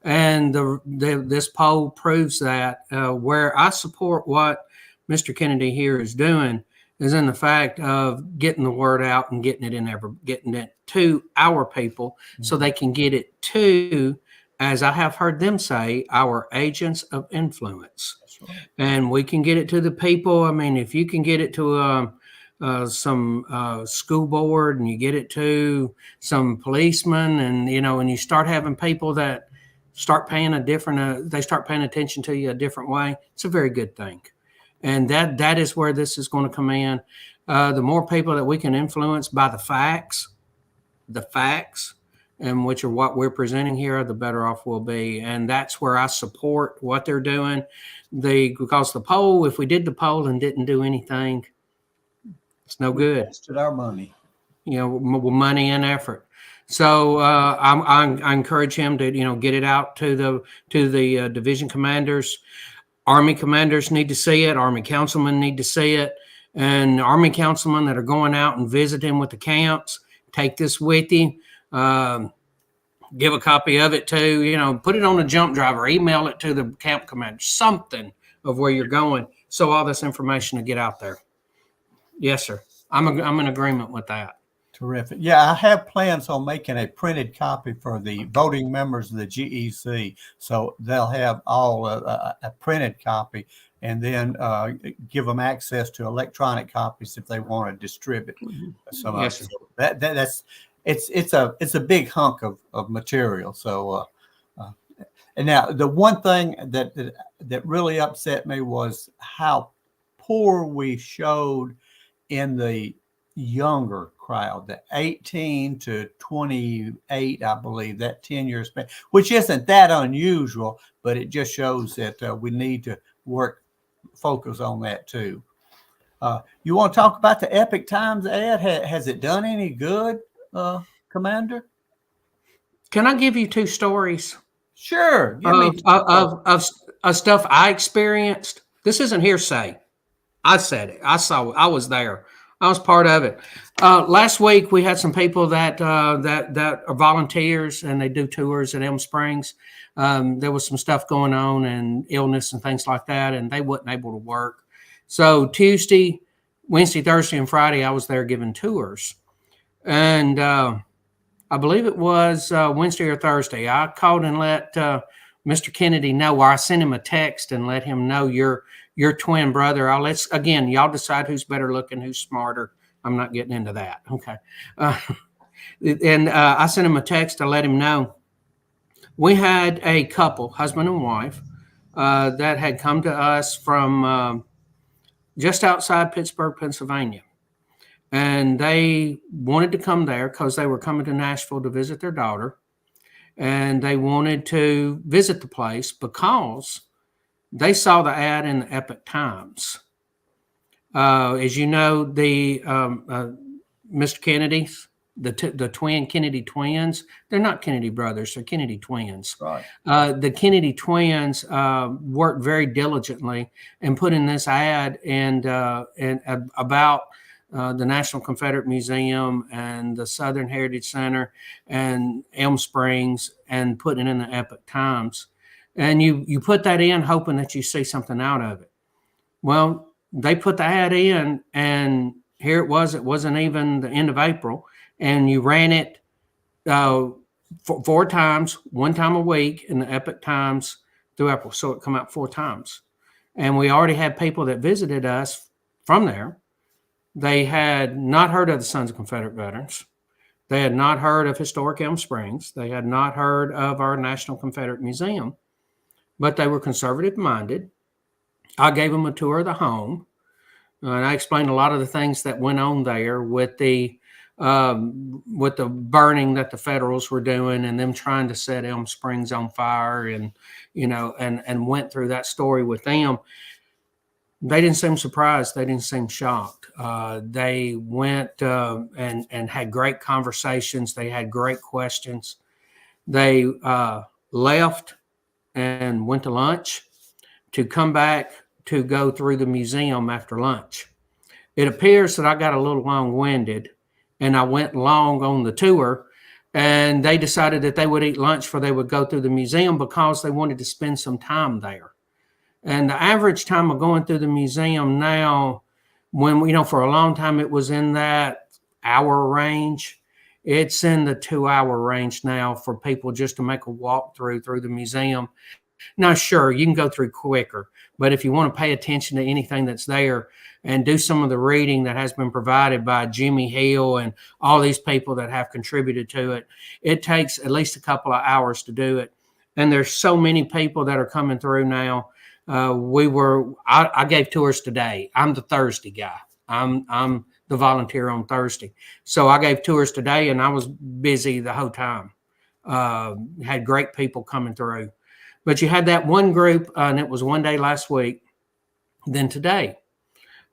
And this poll proves that. Where I support what Mr. Kennedy here is doing is in the fact of getting the word out and getting it to our people, mm-hmm. so they can get it to, as I have heard them say, our agents of influence. That's right. And we can get it to the people. I mean, if you can get it to some school board, and you get it to some policemen, and and you start having people that start paying they start paying attention to you a different way, it's a very good thing. And that is where this is going to come in. The more people that we can influence by the facts, and which are what we're presenting here, the better off we'll be. And that's where I support what they're doing. Because the poll, if we did the poll and didn't do anything, it's no good. We wasted our money. Money and effort. So I encourage him to get it out to the division commanders. Army commanders need to see it. Army councilmen need to see it. And Army councilmen that are going out and visiting with the camps, take this with you. Give a copy of it to, put it on a jump drive or email it to the camp commander, something of where you're going, so all this information will get out there. Yes, sir. I'm in agreement with that. Terrific. Yeah, I have plans on making a printed copy for the voting members of the GEC. So they'll have all a printed copy, and then give them access to electronic copies if they want to distribute. So, yes, that's it's a big hunk of material. So and now the one thing that really upset me was how poor we showed in the younger crowd. crowd, the 18 to 28, I believe, that 10-year span, which isn't that unusual, but it just shows that we need to focus on that too. You want to talk about the Epic Times ad? Has it done any good, Commander? Can I give you two stories? Sure. Give me Of stuff I experienced. This isn't hearsay. I said it. I saw it. I was there. I was part of it. Last week we had some people that are volunteers and they do tours at Elm Springs. There was some stuff going on and illness and things like that, and they wasn't able to work. So Tuesday, Wednesday, Thursday, and Friday, I was there giving tours. And I believe it was Wednesday or Thursday. I called and let Mr. Kennedy know, or I sent him a text and let him know your twin brother. Again, y'all decide who's better looking, who's smarter. I'm not getting into that. Okay. And I sent him a text to let him know. We had a couple, husband and wife, that had come to us from just outside Pittsburgh, Pennsylvania. And they wanted to come there because they were coming to Nashville to visit their daughter. And they wanted to visit the place because they saw the ad in the Epic Times. As you know, the Mr. Kennedy's, the twin Kennedy twins, they're not Kennedy brothers, they're Kennedy twins. Right. The Kennedy twins worked very diligently in putting this ad and about the National Confederate Museum and the Southern Heritage Center and Elm Springs and putting it in the Epic Times. And you put that in hoping that you see something out of it. Well, they put the ad in, and here it was. It wasn't even the end of April, and you ran it 4 times, 1 time a week in the Epic Times through April. So it come out 4 times. And we already had people that visited us from there. They had not heard of the Sons of Confederate Veterans. They had not heard of Historic Elm Springs. They had not heard of our National Confederate Museum, but they were conservative minded. I gave them a tour of the home, and I explained a lot of the things that went on there with the burning that the Federals were doing and them trying to set Elm Springs on fire, and and went through that story with them. They didn't seem surprised. They didn't seem shocked. They went and had great conversations. They had great questions. They left and went to lunch to come back to go through the museum after lunch. It appears that I got a little long-winded and I went long on the tour, and they decided that they would eat lunch before they would go through the museum because they wanted to spend some time there. And the average time of going through the museum now, when, for a long time it was in that hour range, it's in the 2-hour range now for people just to make a walk through the museum. Now, sure, you can go through quicker, but if you want to pay attention to anything that's there and do some of the reading that has been provided by Jimmy Hill and all these people that have contributed to it, it takes at least a couple of hours to do it. And there's so many people that are coming through now. I gave tours today. I'm the Thursday guy. I'm the volunteer on Thursday. So I gave tours today and I was busy the whole time. Had great people coming through. But you had that one group, and it was one day last week. Then today,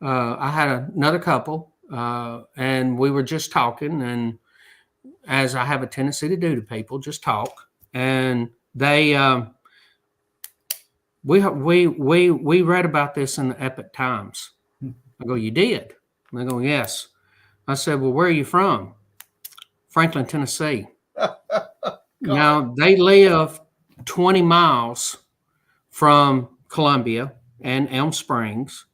I had another couple, and we were just talking, and as I have a tendency to do to people, just talk. And they, we read about this in the Epic Times. I go, you did? And they go, yes. I said, well, where are you from? Franklin, Tennessee. Now, they live 20 miles from Columbia and Elm Springs,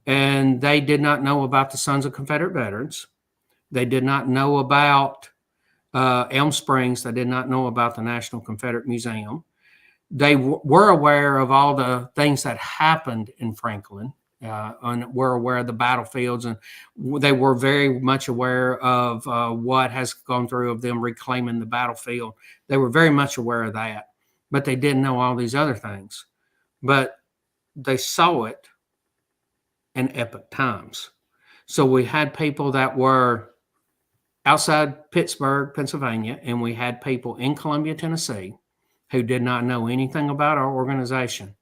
and they did not know about the Sons of Confederate Veterans. They did not know about Elm Springs. They did not know about the National Confederate Museum. They were aware of all the things that happened in Franklin, and were aware of the battlefields, and they were very much aware of what has gone through of them reclaiming the battlefield. They were very much aware of that, but they didn't know all these other things. But they saw it in Epic Times. So we had people that were outside Pittsburgh, Pennsylvania, and we had people in Columbia, Tennessee, who did not know anything about our organization,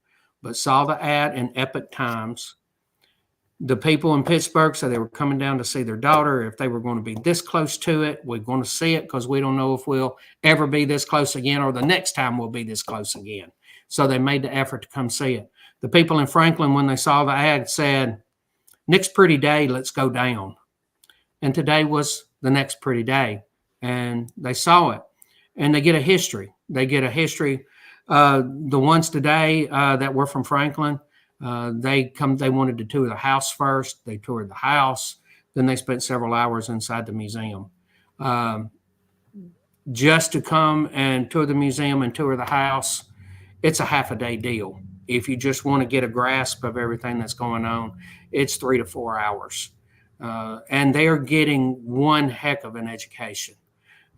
but saw the ad in Epic Times. The people in Pittsburgh said they were coming down to see their daughter. If they were going to be this close to it, we're going to see it because we don't know if we'll ever be this close again or the next time we'll be this close again. So they made the effort to come see it. The people in Franklin, when they saw the ad, said, next pretty day, let's go down. And today was the next pretty day. And they saw it. And they get a history. They get a history. The ones today that were from Franklin, they wanted to tour the house first. They toured the house. Then they spent several hours inside the museum. Just to come and tour the museum and tour the house, it's a half a day deal. If you just want to get a grasp of everything that's going on, it's 3 to 4 hours. And they're getting one heck of an education.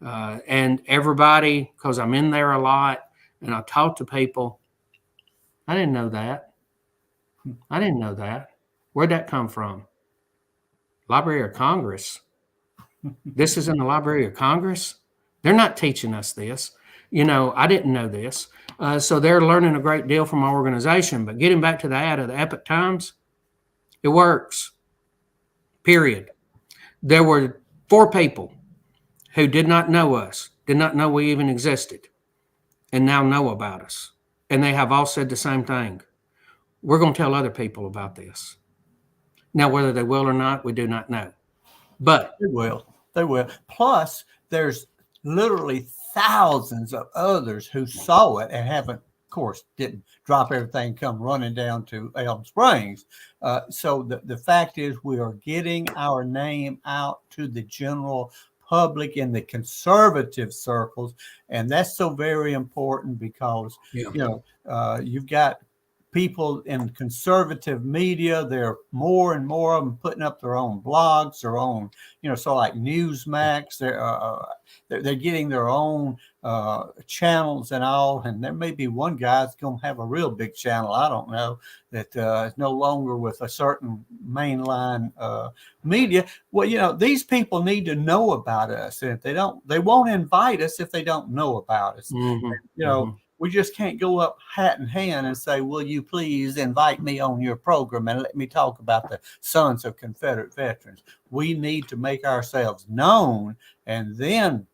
And everybody, because I'm in there a lot and I talk to people, I didn't know that. I didn't know that. Where'd that come from? Library of Congress. This is in the Library of Congress. They're not teaching us this. I didn't know this. So they're learning a great deal from our organization. But getting back to the ad of the Epic Times, it works. Period. There were 4 people who did not know us, did not know we even existed, and now know about us. And they have all said the same thing. We're going to tell other people about this. Now, whether they will or not, we do not know. But they will. They will. Plus, there's literally thousands of others who saw it and haven't, of course, didn't drop everything, come running down to Elm Springs. So the fact is we are getting our name out to the general public in the conservative circles. And that's so very important because, you've got people in conservative media, they're more and more of them putting up their own blogs, their own, so like Newsmax, they're getting their own channels and all. And there may be one guy that's going to have a real big channel, I don't know, that is no longer with a certain mainline media. Well, these people need to know about us. And if they don't, they won't invite us if they don't know about us. Mm-hmm. We just can't go up hat in hand and say, will you please invite me on your program and let me talk about the sons of Confederate veterans. We need to make ourselves known and then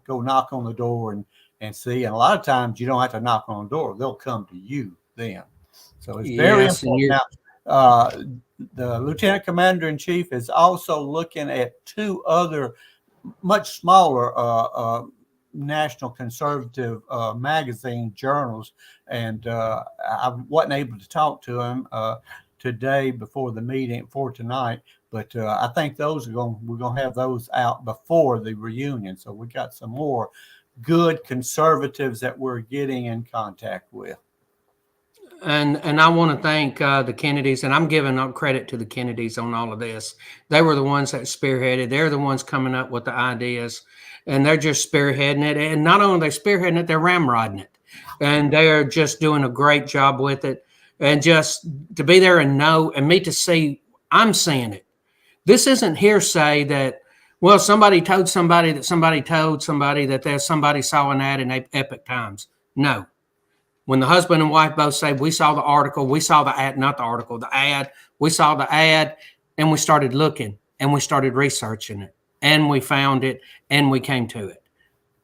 go knock on the door and see. And a lot of times you don't have to knock on the door. They'll come to you then. So it's very important. Now, the Lieutenant Commander-in-Chief is also looking at 2 other much smaller national conservative magazine journals, and I wasn't able to talk to him today before the meeting for tonight, but I think we're going to have those out before the reunion. So we got some more good conservatives that we're getting in contact with. And I want to thank the Kennedys, and I'm giving up credit to the Kennedys on all of this. They were the ones that spearheaded. They're the ones coming up with the ideas. And they're just spearheading it. And not only are they spearheading it, they're ramrodding it. And they're just doing a great job with it. And just to be there and know, and me to see, I'm seeing it. This isn't hearsay that, well, somebody told somebody that somebody told somebody that there's somebody saw an ad in Epic Times. No. When the husband and wife both say, we saw the article, we saw the ad, not the article, the ad, we saw the ad, and we started looking, and we started researching it. And we found it, and we came to it.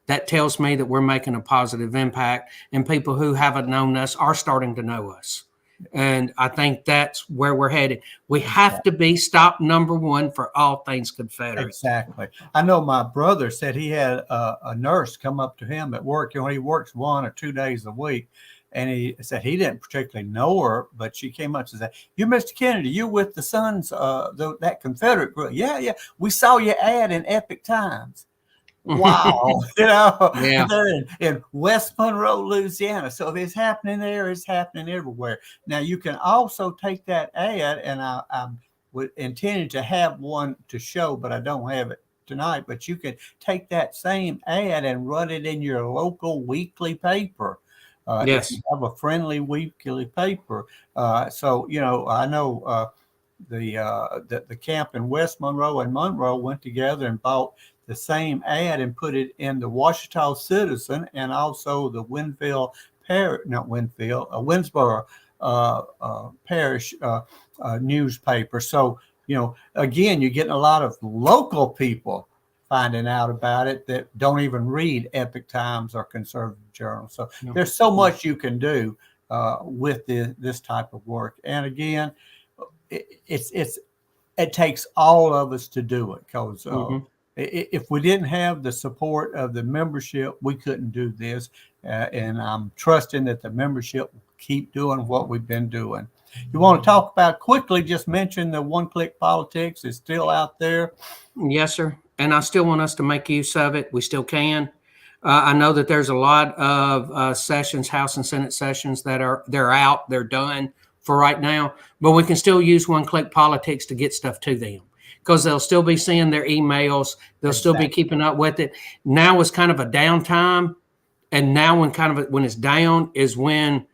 That tells me that we're making a positive impact, and people who haven't known us are starting to know us. And I think that's where we're headed. We have to be stop number 1 for all things Confederate. Exactly. I know my brother said he had a nurse come up to him at work. He works 1 or 2 days a week. And he said he didn't particularly know her, but she came up and said, "You, Mr. Kennedy, you with the sons, that Confederate group?" Yeah. We saw your ad in Epic Times. Wow. They're in West Monroe, Louisiana. So if it's happening there, it's happening everywhere. Now, you can also take that ad, and I'm intending to have one to show, but I don't have it tonight. But you can take that same ad and run it in your local weekly paper. Yes. If you have a friendly weekly paper. So, I know the camp in West Monroe and Monroe went together and bought the same ad and put it in the Washita Citizen and also the Winsboro Parish newspaper. So, again, you're getting a lot of local people finding out about it that don't even read Epic Times or Conservative Journal. So there's so much you can do with this type of work. And again, it takes all of us to do it, because if we didn't have the support of the membership, we couldn't do this. And I'm trusting that the membership will keep doing what we've been doing. You want to talk about quickly, just mention the one-click politics is still out there. Yes, sir. And I still want us to make use of it. We still can. I know that there's a lot of sessions, House and Senate sessions, they're out, they're done for right now, but we can still use one-click politics to get stuff to them, because they'll still be seeing their emails. They'll still be keeping up with it. Now is kind of a downtime. And now when it's down is when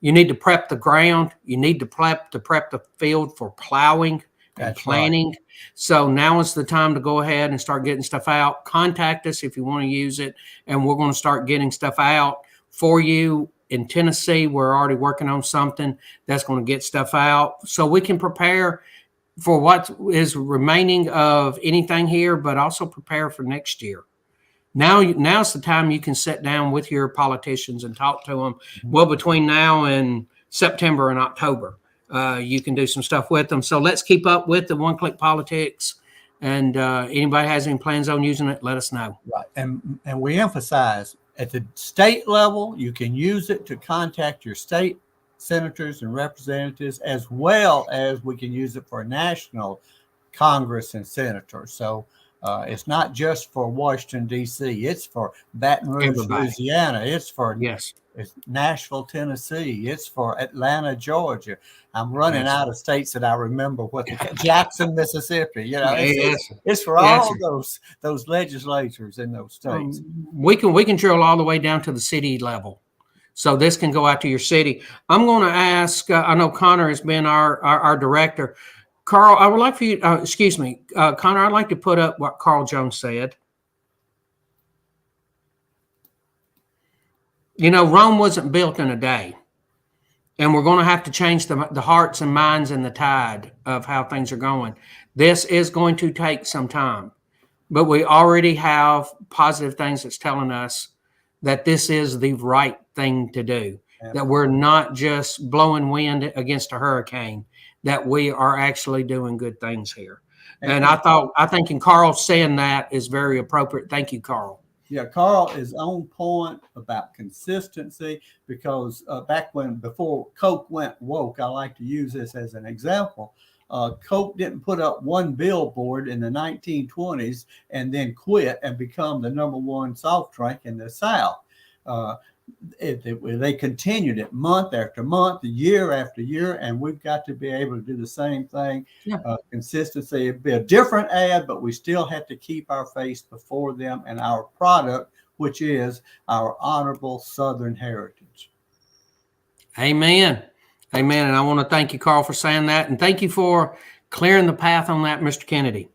you need to prep the ground. You need to prep the field for plowing and planting. Right. So now is the time to go ahead and start getting stuff out. Contact us if you want to use it, and we're going to start getting stuff out for you. In Tennessee, we're already working on something that's going to get stuff out so we can prepare for what is remaining of anything here, but also prepare for next year. Now's the time you can sit down with your politicians and talk to them. Well, between now and September and October, you can do some stuff with them. So let's keep up with the one-click politics. And anybody has any plans on using it, let us know. Right. And we emphasize at the state level, you can use it to contact your state senators and representatives, as well as we can use it for national Congress and senators. So it's not just for Washington, D.C. It's for Baton Rouge, Louisiana. It's for it's Nashville, Tennessee. It's for Atlanta, Georgia. I'm running out of states that I remember. Jackson, Mississippi. It's for all those legislatures in those states. We can drill all the way down to the city level. So this can go out to your city. I'm going to ask. I know Connor has been our director. Carl, I would like for you, Connor, I'd like to put up what Carl Jones said. Rome wasn't built in a day, and we're going to have to change the hearts and minds and the tide of how things are going. This is going to take some time, but we already have positive things that's telling us that this is the right thing to do, that we're not just blowing wind against a hurricane, that we are actually doing good things here. And I think in Carl saying that is very appropriate. Thank you, Carl. Yeah, Carl is on point about consistency, because before Coke went woke, I like to use this as an example. Coke didn't put up one billboard in the 1920s and then quit and become the #1 soft drink in the South. They continued it month after month, year after year, and we've got to be able to do the same thing. Consistency. It'd be a different ad, but we still have to keep our face before them and our product, which is our honorable Southern heritage. Amen. Amen. And I want to thank you, Carl, for saying that, and thank you for clearing the path on that, Mr. Kennedy.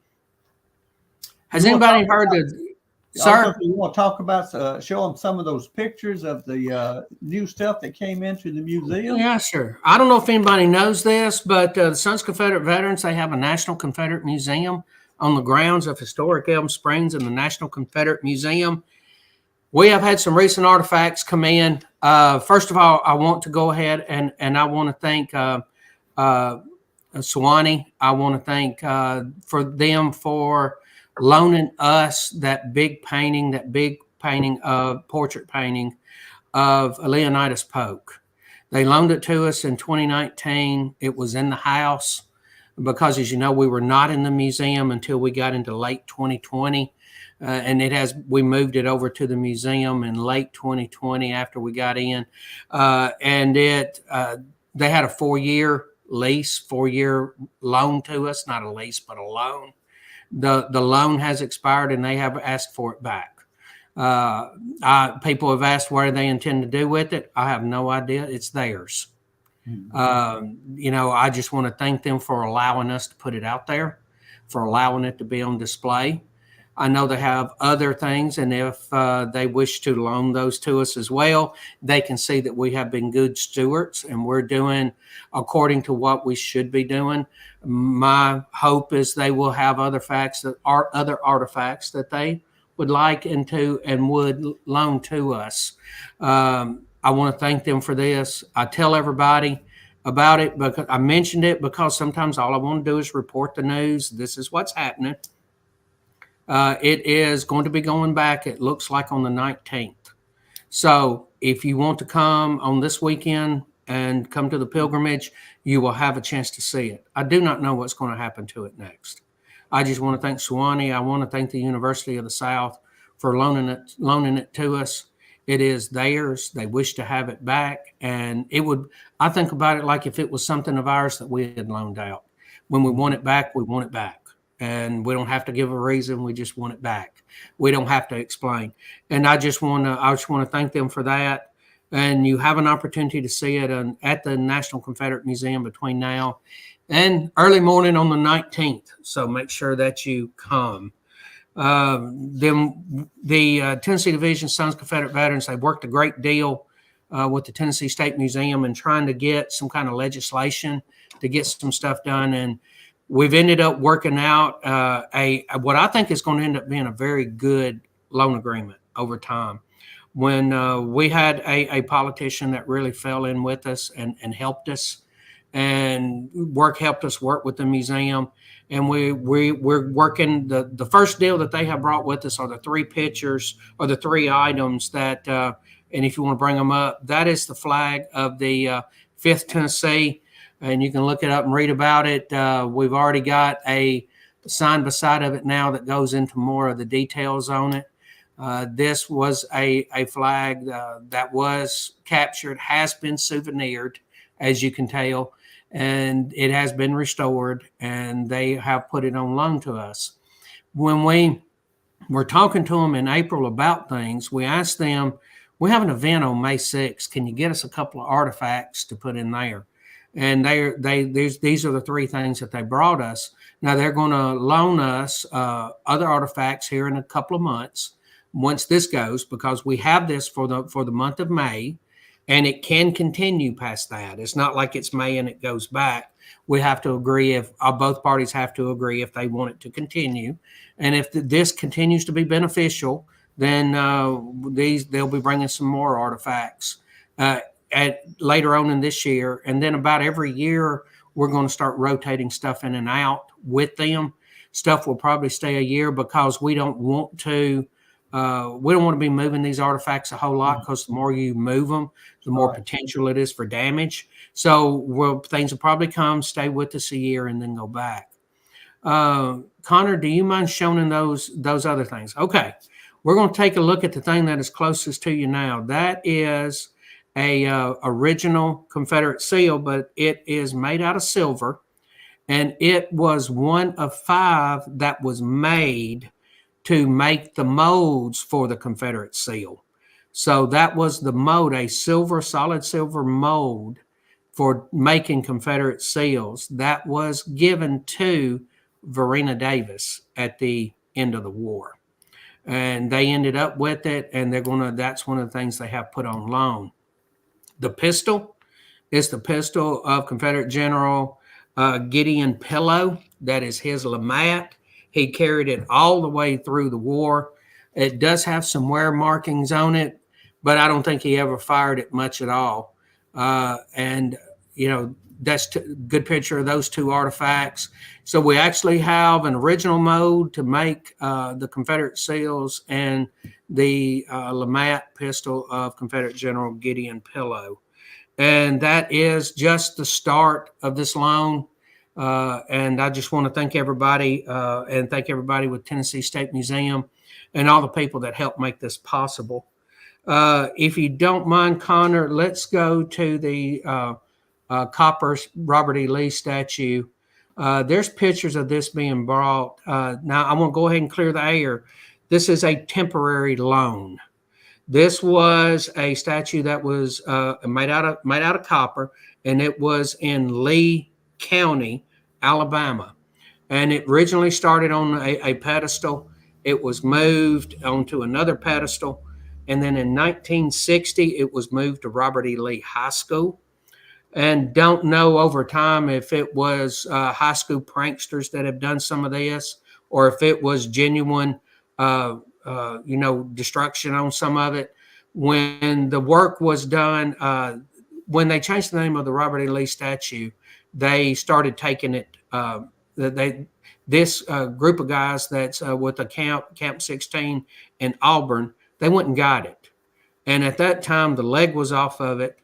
Has anybody heard the... Sir, you want to talk about show them some of those pictures of the new stuff that came into the museum? Yeah, sure. I don't know if anybody knows this, but the Sons of Confederate Veterans, they have a National Confederate Museum on the grounds of historic Elm Springs in the National Confederate Museum. We have had some recent artifacts come in. First of all, I want to go ahead and I want to thank Sewanee. I want to thank for them for loaning us that big painting of portrait painting of Leonidas Polk. They loaned it to us in 2019. It was in the house because, as you know, we were not in the museum until we got into late 2020. And we moved it over to the museum in late 2020 after we got in. And they had a 4-year lease, 4-year loan to us, not a lease, but a loan. The loan has expired and they have asked for it back. People have asked what they intend to do with it. I have no idea. It's theirs. I just want to thank them for allowing us to put it out there, for allowing it to be on display. I know they have other things, and if they wish to loan those to us as well, they can see that we have been good stewards and we're doing according to what we should be doing. My hope is they will have other artifacts that they would like and would loan to us. I want to thank them for this. I tell everybody about it because I mentioned it because sometimes all I want to do is report the news. This is what's happening. It is going to be going back, it looks like, on the 19th. So if you want to come on this weekend and come to the pilgrimage, you will have a chance to see it. I do not know what's going to happen to it next. I just want to thank Sewanee. I want to thank the University of the South for loaning it to us. It is theirs. They wish to have it back. And I think about it like if it was something of ours that we had loaned out. When we want it back, we want it back. And we don't have to give a reason. We just want it back. We don't have to explain. And I just want to thank them for that. And you have an opportunity to see it at the National Confederate Museum between now and early morning on the 19th. So make sure that you come. Then the Tennessee Division Sons of Confederate Veterans, they worked a great deal with the Tennessee State Museum and trying to get some kind of legislation to get some stuff done. And we've ended up working out what I think is going to end up being a very good loan agreement over time. When we had a politician that really fell in with us and helped us and helped us work with the museum. And we're working the first deal that they have brought with us are the 3 pictures or the 3 items that, and if you want to bring them up, that is the flag of the 5th Tennessee. And you can look it up and read about it. We've already got a sign beside of it now that goes into more of the details on it. This was a flag that was captured, has been souvenired, as you can tell, and it has been restored, and they have put it on loan to us. When we were talking to them in April about things, we asked them, we have an event on May 6th. Can you get us a couple of artifacts to put in there? And these are the 3 things that they brought us. Now they're going to loan us other artifacts here in a couple of months once this goes, because we have this for the month of May, and it can continue past that. It's not like it's May and it goes back. We have to agree if both parties have to agree if they want it to continue, and if this continues to be beneficial, then they'll be bringing some more artifacts later on in this year. And then about every year, we're going to start rotating stuff in and out with them. Stuff will probably stay a year because we don't want to be moving these artifacts a whole lot, because the more you move them, the more potential it is for damage. So things will probably come, stay with us a year, and then go back. Connor, do you mind showing those other things? Okay. We're going to take a look at the thing that is closest to you now. That is a original Confederate seal, but it is made out of silver, and it was one of 5 that was made to make the molds for the Confederate seal. So that was the mold, a solid silver mold for making Confederate seals that was given to Varina Davis at the end of the war. And they ended up with it, and that's one of the things they have put on loan. The pistol is the pistol of Confederate General Gideon Pillow. That is his LeMat. He carried it all the way through the war. It does have some wear markings on it, but I don't think he ever fired it much at all. That's a good picture of those 2 artifacts. So we actually have an original mold to make the Confederate seals and the LeMat pistol of Confederate General Gideon Pillow. And that is just the start of this loan. And I just want to thank everybody and thank everybody with Tennessee State Museum and all the people that helped make this possible. If you don't mind, Connor, let's go to the copper Robert E. Lee statue. There's pictures of this being brought. Now I'm going to go ahead and clear the air. This is a temporary loan. This was a statue that was made out of copper, and it was in Lee County, Alabama. And it originally started on a pedestal, It was moved onto another pedestal. And then in 1960, it was moved to Robert E. Lee High School. And don't know over time if it was high school pranksters that have done some of this, or if it was genuine, destruction on some of it. When the work was done, when they changed the name of the Robert E. Lee statue, they started taking it. This group of guys that's with the Camp 16 in Auburn, they went and got it. And at that time, the leg was off of it.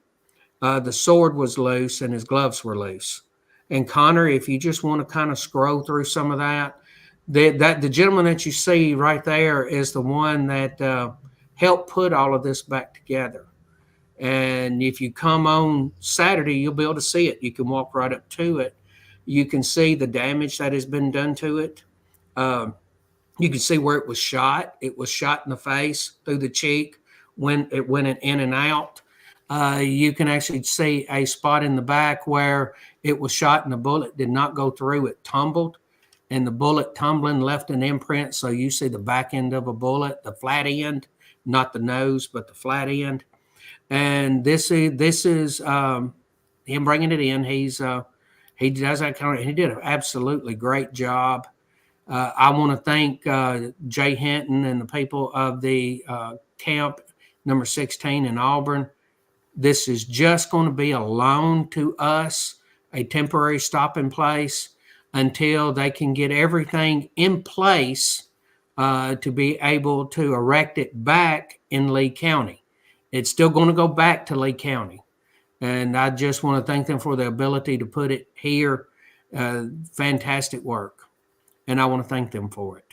The sword was loose and his gloves were loose. And Connor, if you just want to kind of scroll through some of that, the gentleman that you see right there is the one that helped put all of this back together. And if you come on Saturday, you'll be able to see it. You can walk right up to it. You can see the damage that has been done to it. You can see where it was shot. It was shot in the face, through the cheek, when it went in and out. You can actually see a spot in the back where it was shot and the bullet did not go through. It tumbled, and the bullet tumbling left an imprint. So you see the back end of a bullet, the flat end, not the nose, but the flat end. And this is him bringing it in. He does that kind of. He did an absolutely great job. I want to thank Jay Hinton and the people of the camp number 16 in Auburn. This is just going to be a loan to us, a temporary stopping place until they can get everything in place to be able to erect it back in Lee County. It's still going to go back to Lee County. And I just want to thank them for the ability to put it here. Fantastic work. And I want to thank them for it.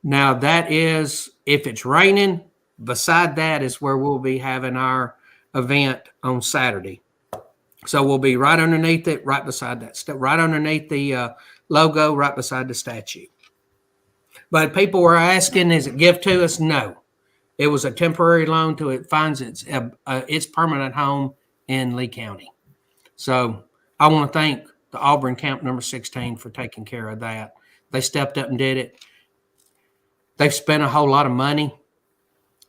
Now, that is, if it's raining, beside that is where we'll be having our event on Saturday. So we'll be right underneath it, right beside that, right underneath the logo, right beside the statue. But people were asking, is it gift to us? No. It was a temporary loan till it finds its permanent home in Lee County. So I want to thank the Auburn Camp number 16 for taking care of that. They stepped up and did it. They've spent a whole lot of money,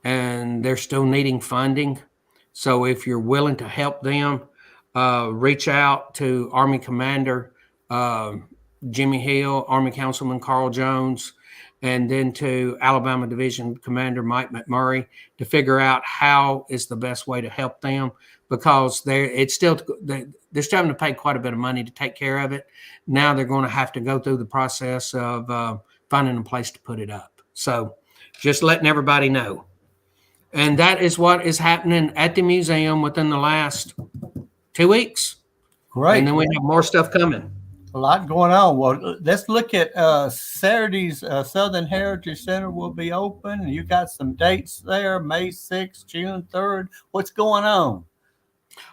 and they're still needing funding. So if you're willing to help them, reach out to Army Commander Jimmy Hill, Army Councilman Carl Jones, and then to Alabama Division Commander Mike McMurray to figure out how is the best way to help them, because they're still having to pay quite a bit of money to take care of it. Now they're going to have to go through the process of finding a place to put it up. So just letting everybody know. And that is what is happening at the museum within the last 2 weeks. Great. And then we have more stuff coming. A lot going on. Well, let's look at Saturday's Southern Heritage Center will be open. You got some dates there, May 6th, June 3rd. What's going on?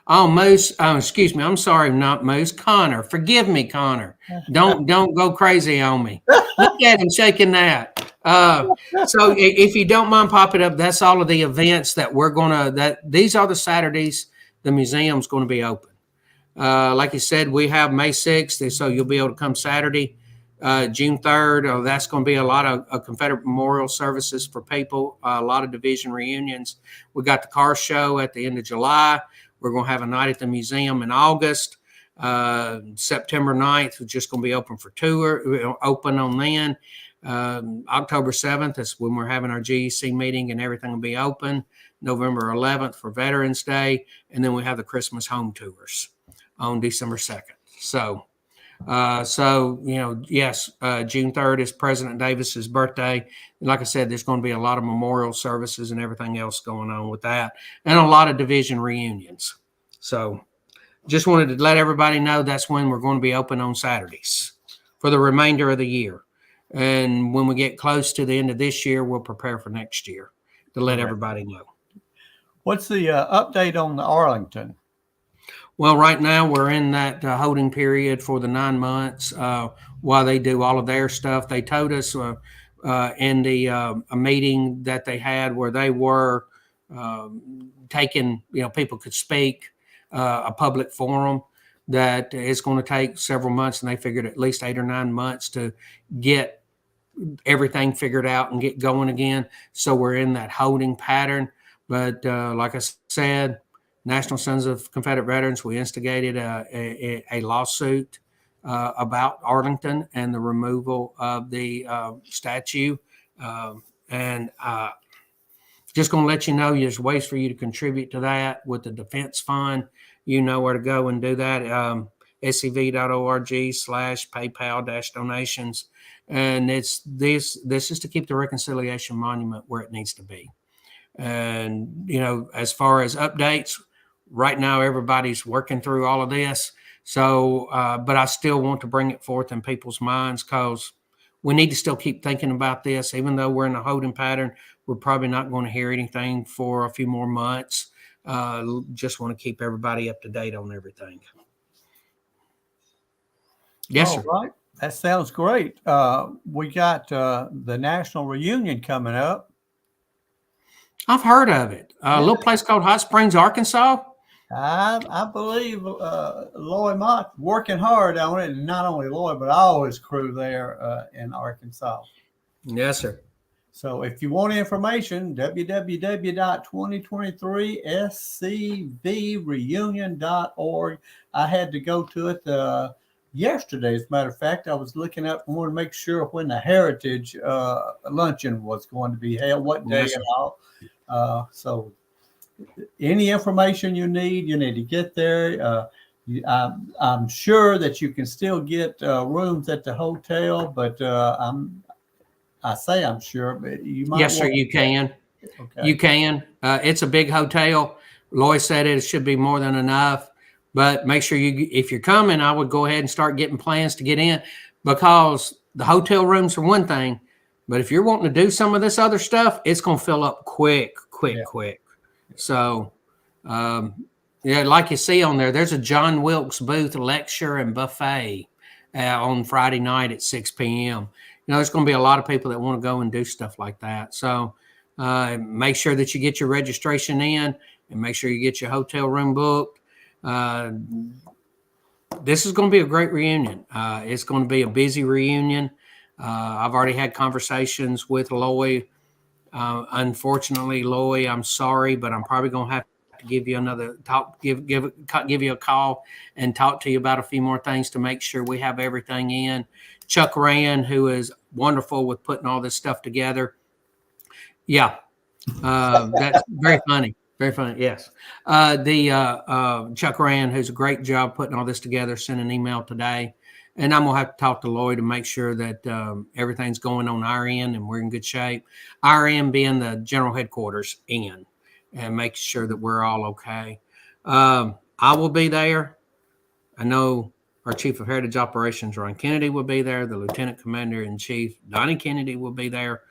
Oh, Moose, excuse me. I'm sorry, not Moose. Connor. Forgive me, Connor. Don't go crazy on me. Look at him shaking that. So if you don't mind popping up, that's all of the events that these are the Saturdays the museum's going to be open. Like you said, we have May 6th, so you'll be able to come Saturday, June 3rd. That's going to be a lot of Confederate memorial services for people, a lot of division reunions. We got the car show at the end of July. We're going to have a night at the museum in August. September 9th, we're just going to be open for tour, open on then. October 7th is when we're having our GEC meeting and everything will be open. November 11th for Veterans Day. And then we have the Christmas home tours on December 2nd. So, yes, June 3rd is President Davis's birthday. Like I said, there's going to be a lot of memorial services and everything else going on with that, and a lot of division reunions. So just wanted to let everybody know that's when we're going to be open on Saturdays for the remainder of the year. And when we get close to the end of this year, we'll prepare for next year to let everybody know. What's the update on the Arlington? Well, right now we're in that holding period for the 9 months while they do all of their stuff. They told us in the a meeting that they had where they were taking, people could speak, a public forum, that it's going to take several months, and they figured at least 8 or 9 months to get everything figured out and get going again. So we're in that holding pattern. But like I said, National Sons of Confederate Veterans, we instigated a lawsuit about Arlington and the removal of the statue. And just going to let you know, there's ways for you to contribute to that with the defense fund. You know where to go and do that. SCV.org/PayPal-donations. And this is to keep the Reconciliation Monument where it needs to be. And, as far as updates, right now, everybody's working through all of this. So, but I still want to bring it forth in people's minds because we need to still keep thinking about this. Even though we're in a holding pattern, we're probably not going to hear anything for a few more months. Just want to keep everybody up to date on everything. Yes, sir. All right. That sounds great. We got the national reunion coming up. I've heard of it. A little place called Hot Springs, Arkansas. I believe Lloyd Mott working hard on it, and not only Lloyd, but all his crew there in Arkansas. Yes, sir. So if you want information, www.2023scvreunion.org. I had to go to it yesterday. As a matter of fact, I was looking up and wanted to make sure when the Heritage luncheon was going to be held, what day Yes, and all. So any information you need to get there. I'm sure that you can still get rooms at the hotel, but I'm sure, but you might. Yes, sir, you can. Okay. You can. It's a big hotel. Lloyd said it should be more than enough, but make sure if you're coming, I would go ahead and start getting plans to get in, because the hotel rooms are one thing, but if you're wanting to do some of this other stuff, it's going to fill up quick. So, like you see on there, there's a John Wilkes Booth lecture and buffet on Friday night at 6 p.m. There's going to be a lot of people that want to go and do stuff like that. So make sure that you get your registration in and make sure you get your hotel room booked. This is going to be a great reunion. It's going to be a busy reunion. I've already had conversations with Lloyd. Unfortunately, Lloyd, I'm sorry, but I'm probably going to have to give you another talk, give you a call and talk to you about a few more things to make sure we have everything in. Chuck Rand, who is wonderful with putting all this stuff together. Yeah. That's very funny. Very funny. Yes. Chuck Rand, who's a great job putting all this together, sent an email today. And I'm going to have to talk to Lloyd to make sure that everything's going on our end and we're in good shape. Our end being the general headquarters end, and make sure that we're all okay. I will be there. I know our Chief of Heritage Operations, Ron Kennedy, will be there. The Lieutenant Commander-in-Chief, Donnie Kennedy, will be there.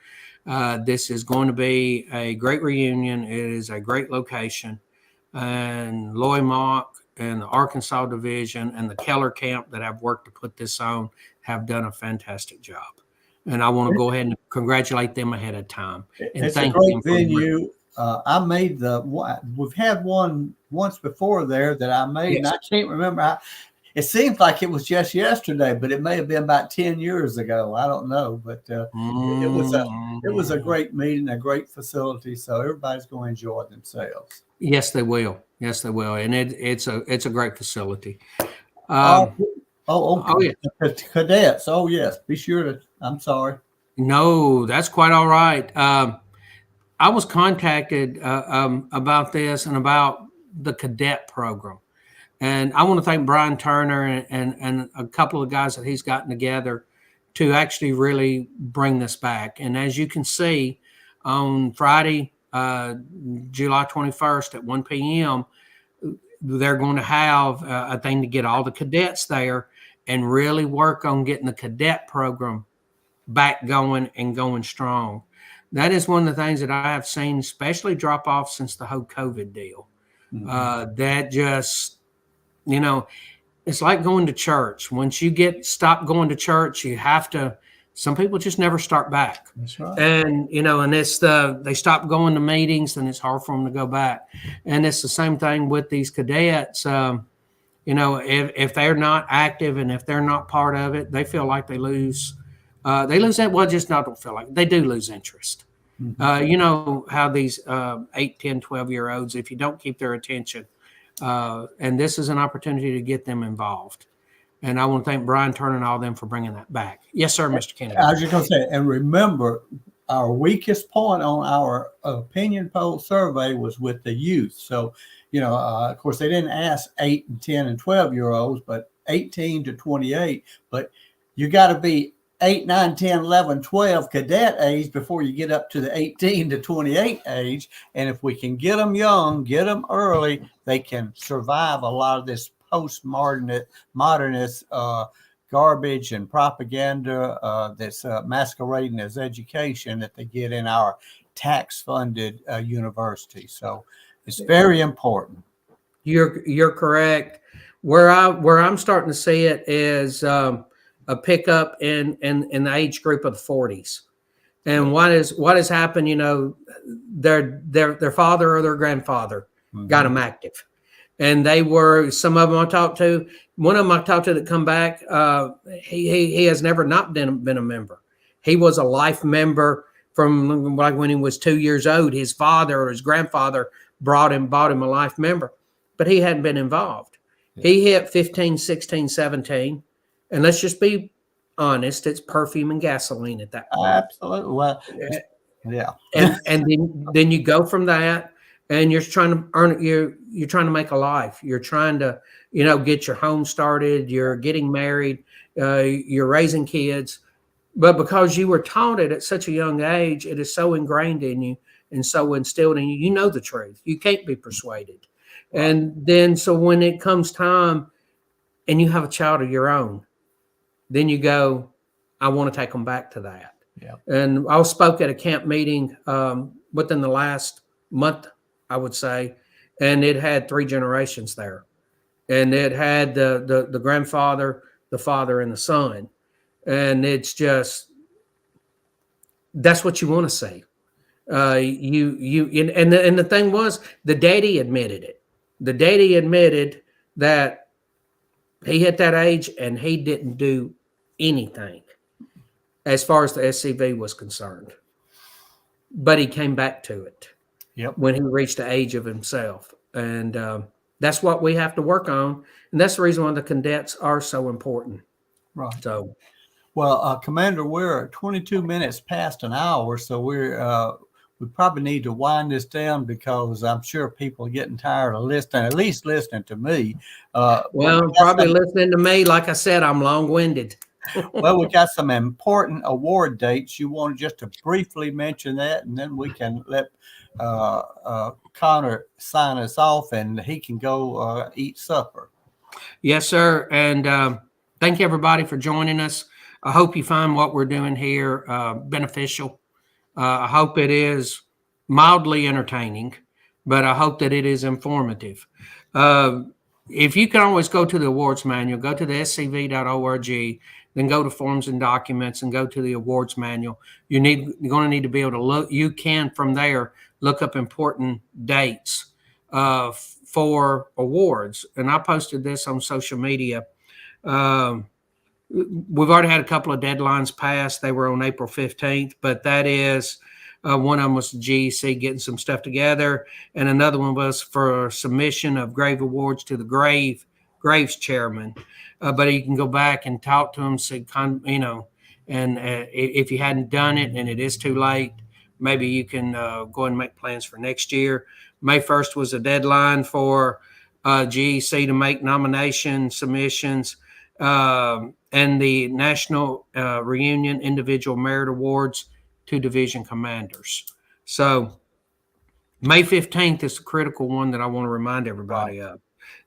This is going to be a great reunion. It is a great location. And Lloyd Mock and the Arkansas Division and the Keller Camp that have worked to put this on have done a fantastic job. And I want to go ahead and congratulate them ahead of time. And it's thank a great them venue. I made we've had one once before there that I made, Yes. and I can't remember. It seems like it was just yesterday, but it may have been about 10 years ago. I don't know, but it was a great meeting, a great facility. So everybody's going to enjoy themselves. Yes, they will. Yes, they will. And it's a great facility. Okay. Yeah. Cadets. Oh, yes. Be sure to. I'm sorry. No, that's quite all right. I was contacted about this and about the cadet program. And I want to thank Brian Turner and a couple of guys that he's gotten together to actually really bring this back. And as you can see, on Friday, July 21st at 1 p.m., they're going to have a thing to get all the cadets there and really work on getting the cadet program back going and going strong. That is one of the things that I have seen, especially drop off since the whole COVID deal. Mm-hmm. That just, it's like going to church. Once you stop going to church, you have to. Some people just never start back. That's right. And and it's they stop going to meetings, and it's hard for them to go back. And it's the same thing with these cadets. If they're not active and if they're not part of it, they feel like they lose They lose that. Well, just not don't feel like they do lose interest. You know how these 8, 10, 12-year-olds, if you don't keep their attention, and this is an opportunity to get them involved. And I want to thank Brian Turner and all of them for bringing that back. Yes, sir, Mr. Kennedy. I was just going to say, and remember, our weakest point on our opinion poll survey was with the youth. So, you know, of course, they didn't ask 8 and 10 and 12-year-olds, but 18 to 28. But you got to be 8, 9, 10, 11, 12 cadet age before you get up to the 18 to 28 age. And if we can get them young, get them early, they can survive a lot of this modernist garbage and propaganda that's masquerading as education that they get in our tax-funded university. So it's very important. You're correct. Where I'm starting to see it is a pickup in the age group of the 40s. And what has happened, you know, their father or their grandfather got them active. And they were, some of them I talked to, one of them I talked to that come back, he has never not been a member. He was a life member from like when he was 2 years old. His father or his grandfather bought him a life member, but he hadn't been involved. Yeah. He hit 15, 16, 17. And let's just be honest, it's perfume and gasoline at that point. Absolutely. Well, yeah. And then you go from that. And you're trying to earn, you're trying to make a life. You're trying to, you know, get your home started. You're getting married. You're raising kids. But because you were taught it at such a young age, it is so ingrained in you and so instilled in you. You know the truth. You can't be persuaded. Right. And then so when it comes time and you have a child of your own, then you go, I want to take them back to that. Yeah. And I spoke at a camp meeting within the last month, I would say, and it had 3 generations there, and it had the grandfather, the father, and the son, and it's just that's what you want to see. And the thing was, the daddy admitted it. The daddy admitted that he hit that age and he didn't do anything as far as the SCV was concerned, but he came back to it. Yep. When he reached the age of himself. And that's what we have to work on. And that's the reason why the cadets are so important. Right. So, well, Commander, we're 22 minutes past an hour, so we probably need to wind this down because I'm sure people are getting tired of listening, at least listening to me. Well, probably listening to me. Like I said, I'm long-winded. Well, we got some important award dates. You want just to briefly mention that, and then we can let Connor sign us off and he can go eat supper. Yes, sir. And thank you, everybody, for joining us. I hope you find what we're doing here beneficial. I hope it is mildly entertaining, but I hope that it is informative. If you can always go to the awards manual, go to the scv.org, then go to forms and documents and go to the awards manual. You're going to need to be able to look. You can, from there, look up important dates for awards. And I posted this on social media. We've already had a couple of deadlines passed. They were on April 15th, but that is one of them was the GEC getting some stuff together, and another one was for submission of grave awards to the Graves chairman. But you can go back and talk to him, say, you know, and if you hadn't done it and it is too late, maybe you can go and make plans for next year. May 1st was a deadline for GEC to make nomination submissions and the National Reunion Individual Merit Awards to division commanders. So May 15th is a critical one that I want to remind everybody of.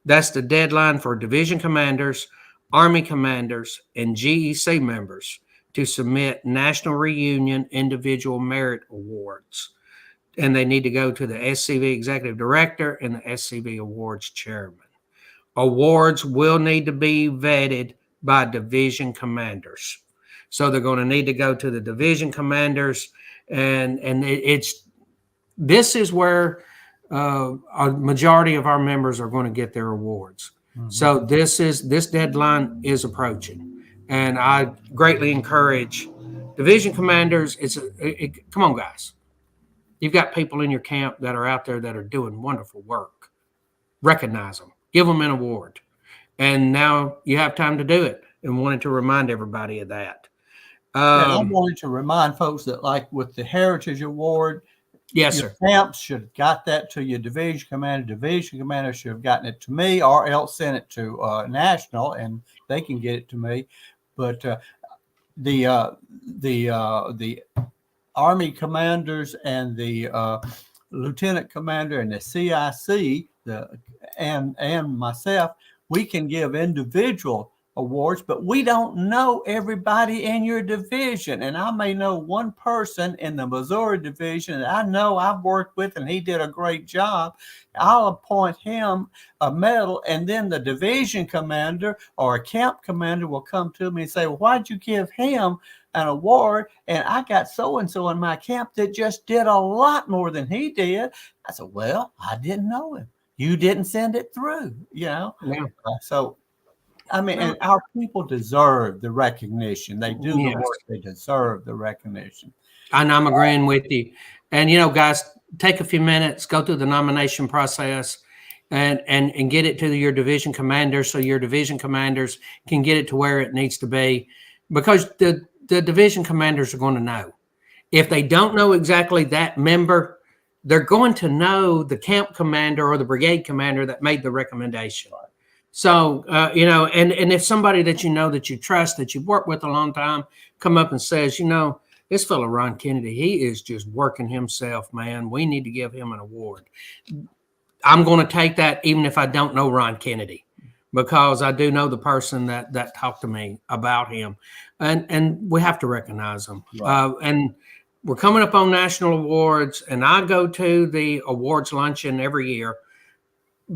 That's the deadline for division commanders, Army commanders, and GEC members to submit National Reunion Individual Merit Awards. And they need to go to the SCV Executive Director and the SCV Awards Chairman. Awards will need to be vetted by division commanders. So they're going to need to go to the division commanders, and this is where a majority of our members are going to get their awards. Mm-hmm. So this deadline is approaching, and I greatly encourage division commanders, come on, guys. You've got people in your camp that are out there that are doing wonderful work. Recognize them. Give them an award. And now you have time to do it, and wanted to remind everybody of that. And I wanted to remind folks that, like with the Heritage Award, yes, your sir. camps should have got that to your division commander. Division commander should have gotten it to me, or else sent it to National, and they can get it to me. But the Army commanders and the lieutenant commander and the CIC, and myself, we can give individual awards, but we don't know everybody in your division. And I may know one person in the Missouri division that I know I've worked with, and he did a great job. I'll appoint him a medal, and then the division commander or a camp commander will come to me and say, well, why'd you give him an award? And I got so-and-so in my camp that just did a lot more than he did. I said, well, I didn't know him. You didn't send it through, Yeah. So, I mean, and our people deserve the recognition. They do the work. They deserve the recognition. And I'm agreeing with you. And, guys, take a few minutes, go through the nomination process and get it to your division commanders, so your division commanders can get it to where it needs to be, because the division commanders are going to know. If they don't know exactly that member, they're going to know the camp commander or the brigade commander that made the recommendation. So, and if somebody that that you trust, that you've worked with a long time, come up and says, this fellow Ron Kennedy, he is just working himself, man. We need to give him an award. I'm going to take that even if I don't know Ron Kennedy, because I do know the person that talked to me about him. And we have to recognize them. Right. And we're coming up on national awards, and I go to the awards luncheon every year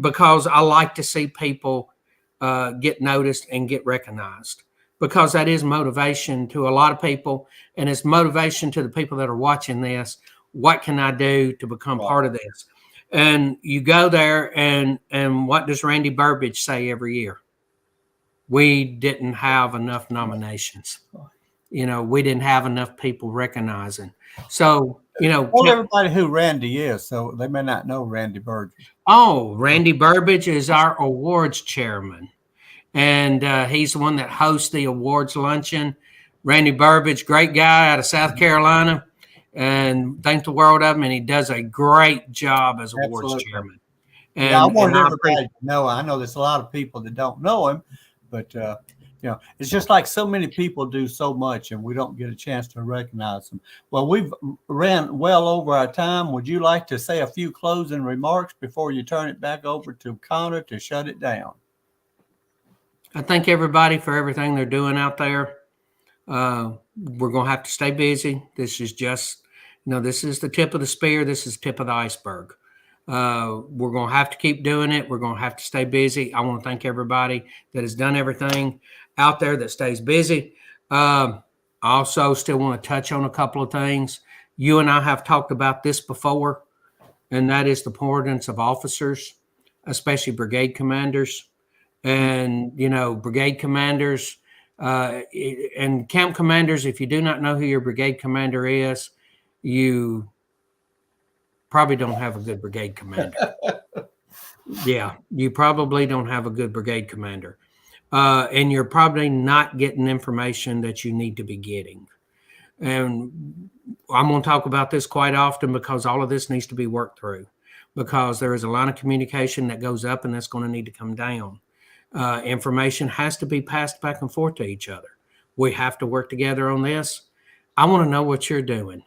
because I like to see people get noticed and get recognized, because that is motivation to a lot of people, and it's motivation to the people that are watching this. What can I do to become part of this? And you go there, and what does Randy Burbidge say every year? We didn't have enough nominations. We didn't have enough people recognizing. So, tell everybody who Randy is, so they may not know Randy Burbidge. Oh, Randy Burbidge is our awards chairman, and he's the one that hosts the awards luncheon. Randy Burbidge, great guy out of South Carolina, and think the world of him, and he does a great job as awards chairman. And I want everybody to know. I know there's a lot of people that don't know him, but it's just like so many people do so much, and we don't get a chance to recognize them. Well, we've ran well over our time. Would you like to say a few closing remarks before you turn it back over to Connor to shut it down? I thank everybody for everything they're doing out there. We're going to have to stay busy. This is just, this is the tip of the spear. This is the tip of the iceberg. We're going to have to keep doing it. We're going to have to stay busy. I want to thank everybody that has done everything out there that stays busy. I also still want to touch on a couple of things. You and I have talked about this before, and that is the importance of officers, especially brigade commanders. And, brigade commanders and camp commanders, if you do not know who your brigade commander is, you probably don't have a good brigade commander. Yeah, you probably don't have a good brigade commander. And you're probably not getting information that you need to be getting. And I'm going to talk about this quite often, because all of this needs to be worked through, because there is a line of communication that goes up, and that's going to need to come down. Information has to be passed back and forth to each other. We have to work together on this. I want to know what you're doing,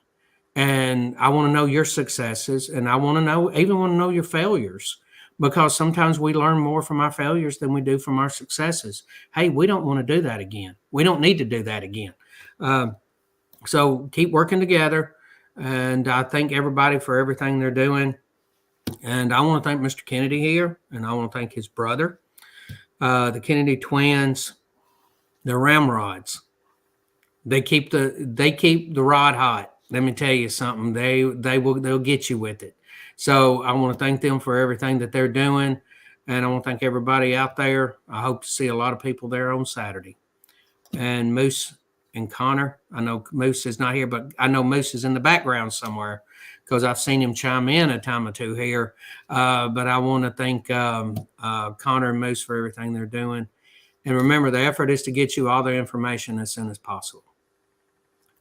and I want to know your successes, and I want to know your failures, because sometimes we learn more from our failures than we do from our successes. Hey, we don't want to do that again. We don't need to do that again. So keep working together, and I thank everybody for everything they're doing. And I want to thank Mr. Kennedy here, and I want to thank his brother. The Kennedy twins, the ramrods. They keep the rod hot. Let me tell you something. They'll get you with it. So I want to thank them for everything that they're doing, and I want to thank everybody out there. I hope to see a lot of people there on Saturday. And Moose, and Connor. I know Moose is not here, but I know Moose is in the background somewhere because I've seen him chime in a time or two here. But I want to thank Connor and Moose for everything they're doing. And remember, the effort is to get you all the information as soon as possible.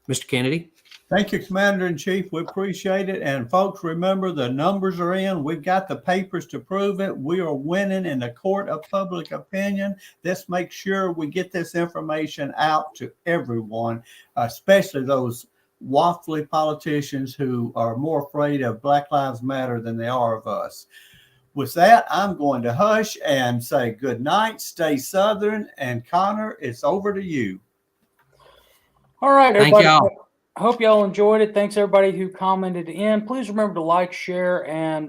Mr. Kennedy? Thank you, Commander-in-Chief. We appreciate it. And folks, remember, the numbers are in. We've got the papers to prove it. We are winning in the court of public opinion. Let's make sure we get this information out to everyone, especially those waffly politicians who are more afraid of Black Lives Matter than they are of us. With that, I'm going to hush and say good night. Stay Southern. And Connor, it's over to you. All right, everybody. Thank y'all. I hope y'all enjoyed it. Thanks everybody who commented in. Please remember to like, share, and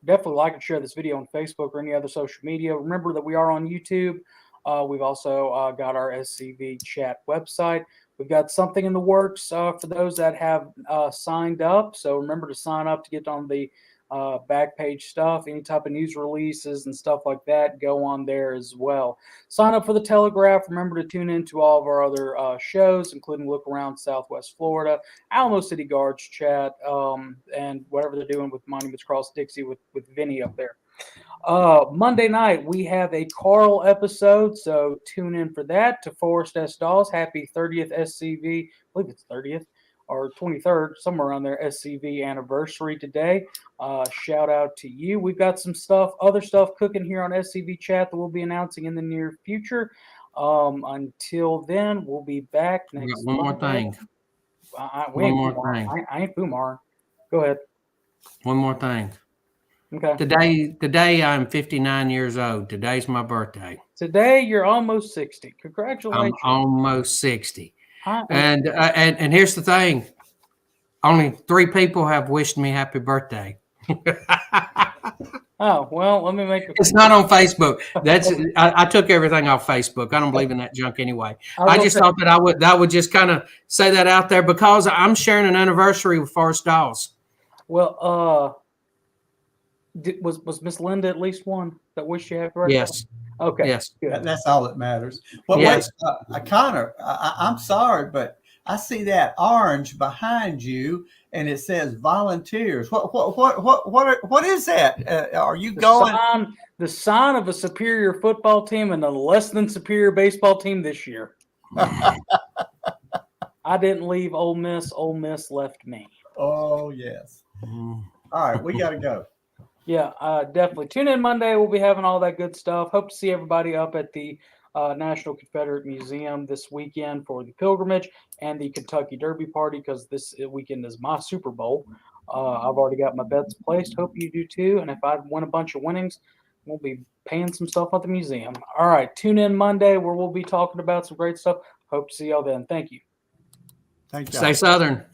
definitely like and share this video on Facebook or any other social media. Remember that we are on YouTube. We've also got our SCV chat website. We've got something in the works for those that have signed up. So remember to sign up to get on the back page stuff, any type of news releases and stuff like that, go on there as well. Sign up for the Telegraph. Remember to tune in to all of our other shows, including Look Around Southwest Florida, Alamo City Guards chat, and whatever they're doing with Monuments Cross Dixie with Vinny up there. Monday night, we have a Carl episode, so tune in for that. To Forrest S. Dawes, happy 30th SCV, I believe it's 30th. Or 23rd, somewhere around there, SCV anniversary today. Shout out to you. We've got some stuff, other stuff cooking here on SCV chat that we'll be announcing in the near future. Until then, we'll be back next One more Monday. thing. I ain't Boomar. Go ahead. One more thing. Okay. Today I'm 59 years old. Today's my birthday. Today, you're almost 60. Congratulations. I'm almost 60. And here's the thing. Only 3 people have wished me happy birthday. Oh, well, let me make It's not on Facebook. I took everything off Facebook. I don't believe in that junk anyway. I just thought that I would just kind of say that out there because I'm sharing an anniversary with Forrest Dawes. Well, was Miss Linda at least one that wished you happy birthday? Yes. Okay. Yes. Good. That's all that matters. Well, Yes. wait, Connor, I'm sorry, but I see that orange behind you, and it says volunteers. What is that? Are you going? The sign of a superior football team and a less than superior baseball team this year. I didn't leave Ole Miss. Ole Miss left me. Oh yes. All right, we got to go. Yeah, definitely. Tune in Monday. We'll be having all that good stuff. Hope to see everybody up at the National Confederate Museum this weekend for the pilgrimage and the Kentucky Derby party because this weekend is my Super Bowl. I've already got my bets placed. Hope you do too. And if I win a bunch of winnings, we'll be paying some stuff at the museum. All right, tune in Monday where we'll be talking about some great stuff. Hope to see y'all then. Thank you. Thank you. Stay Southern.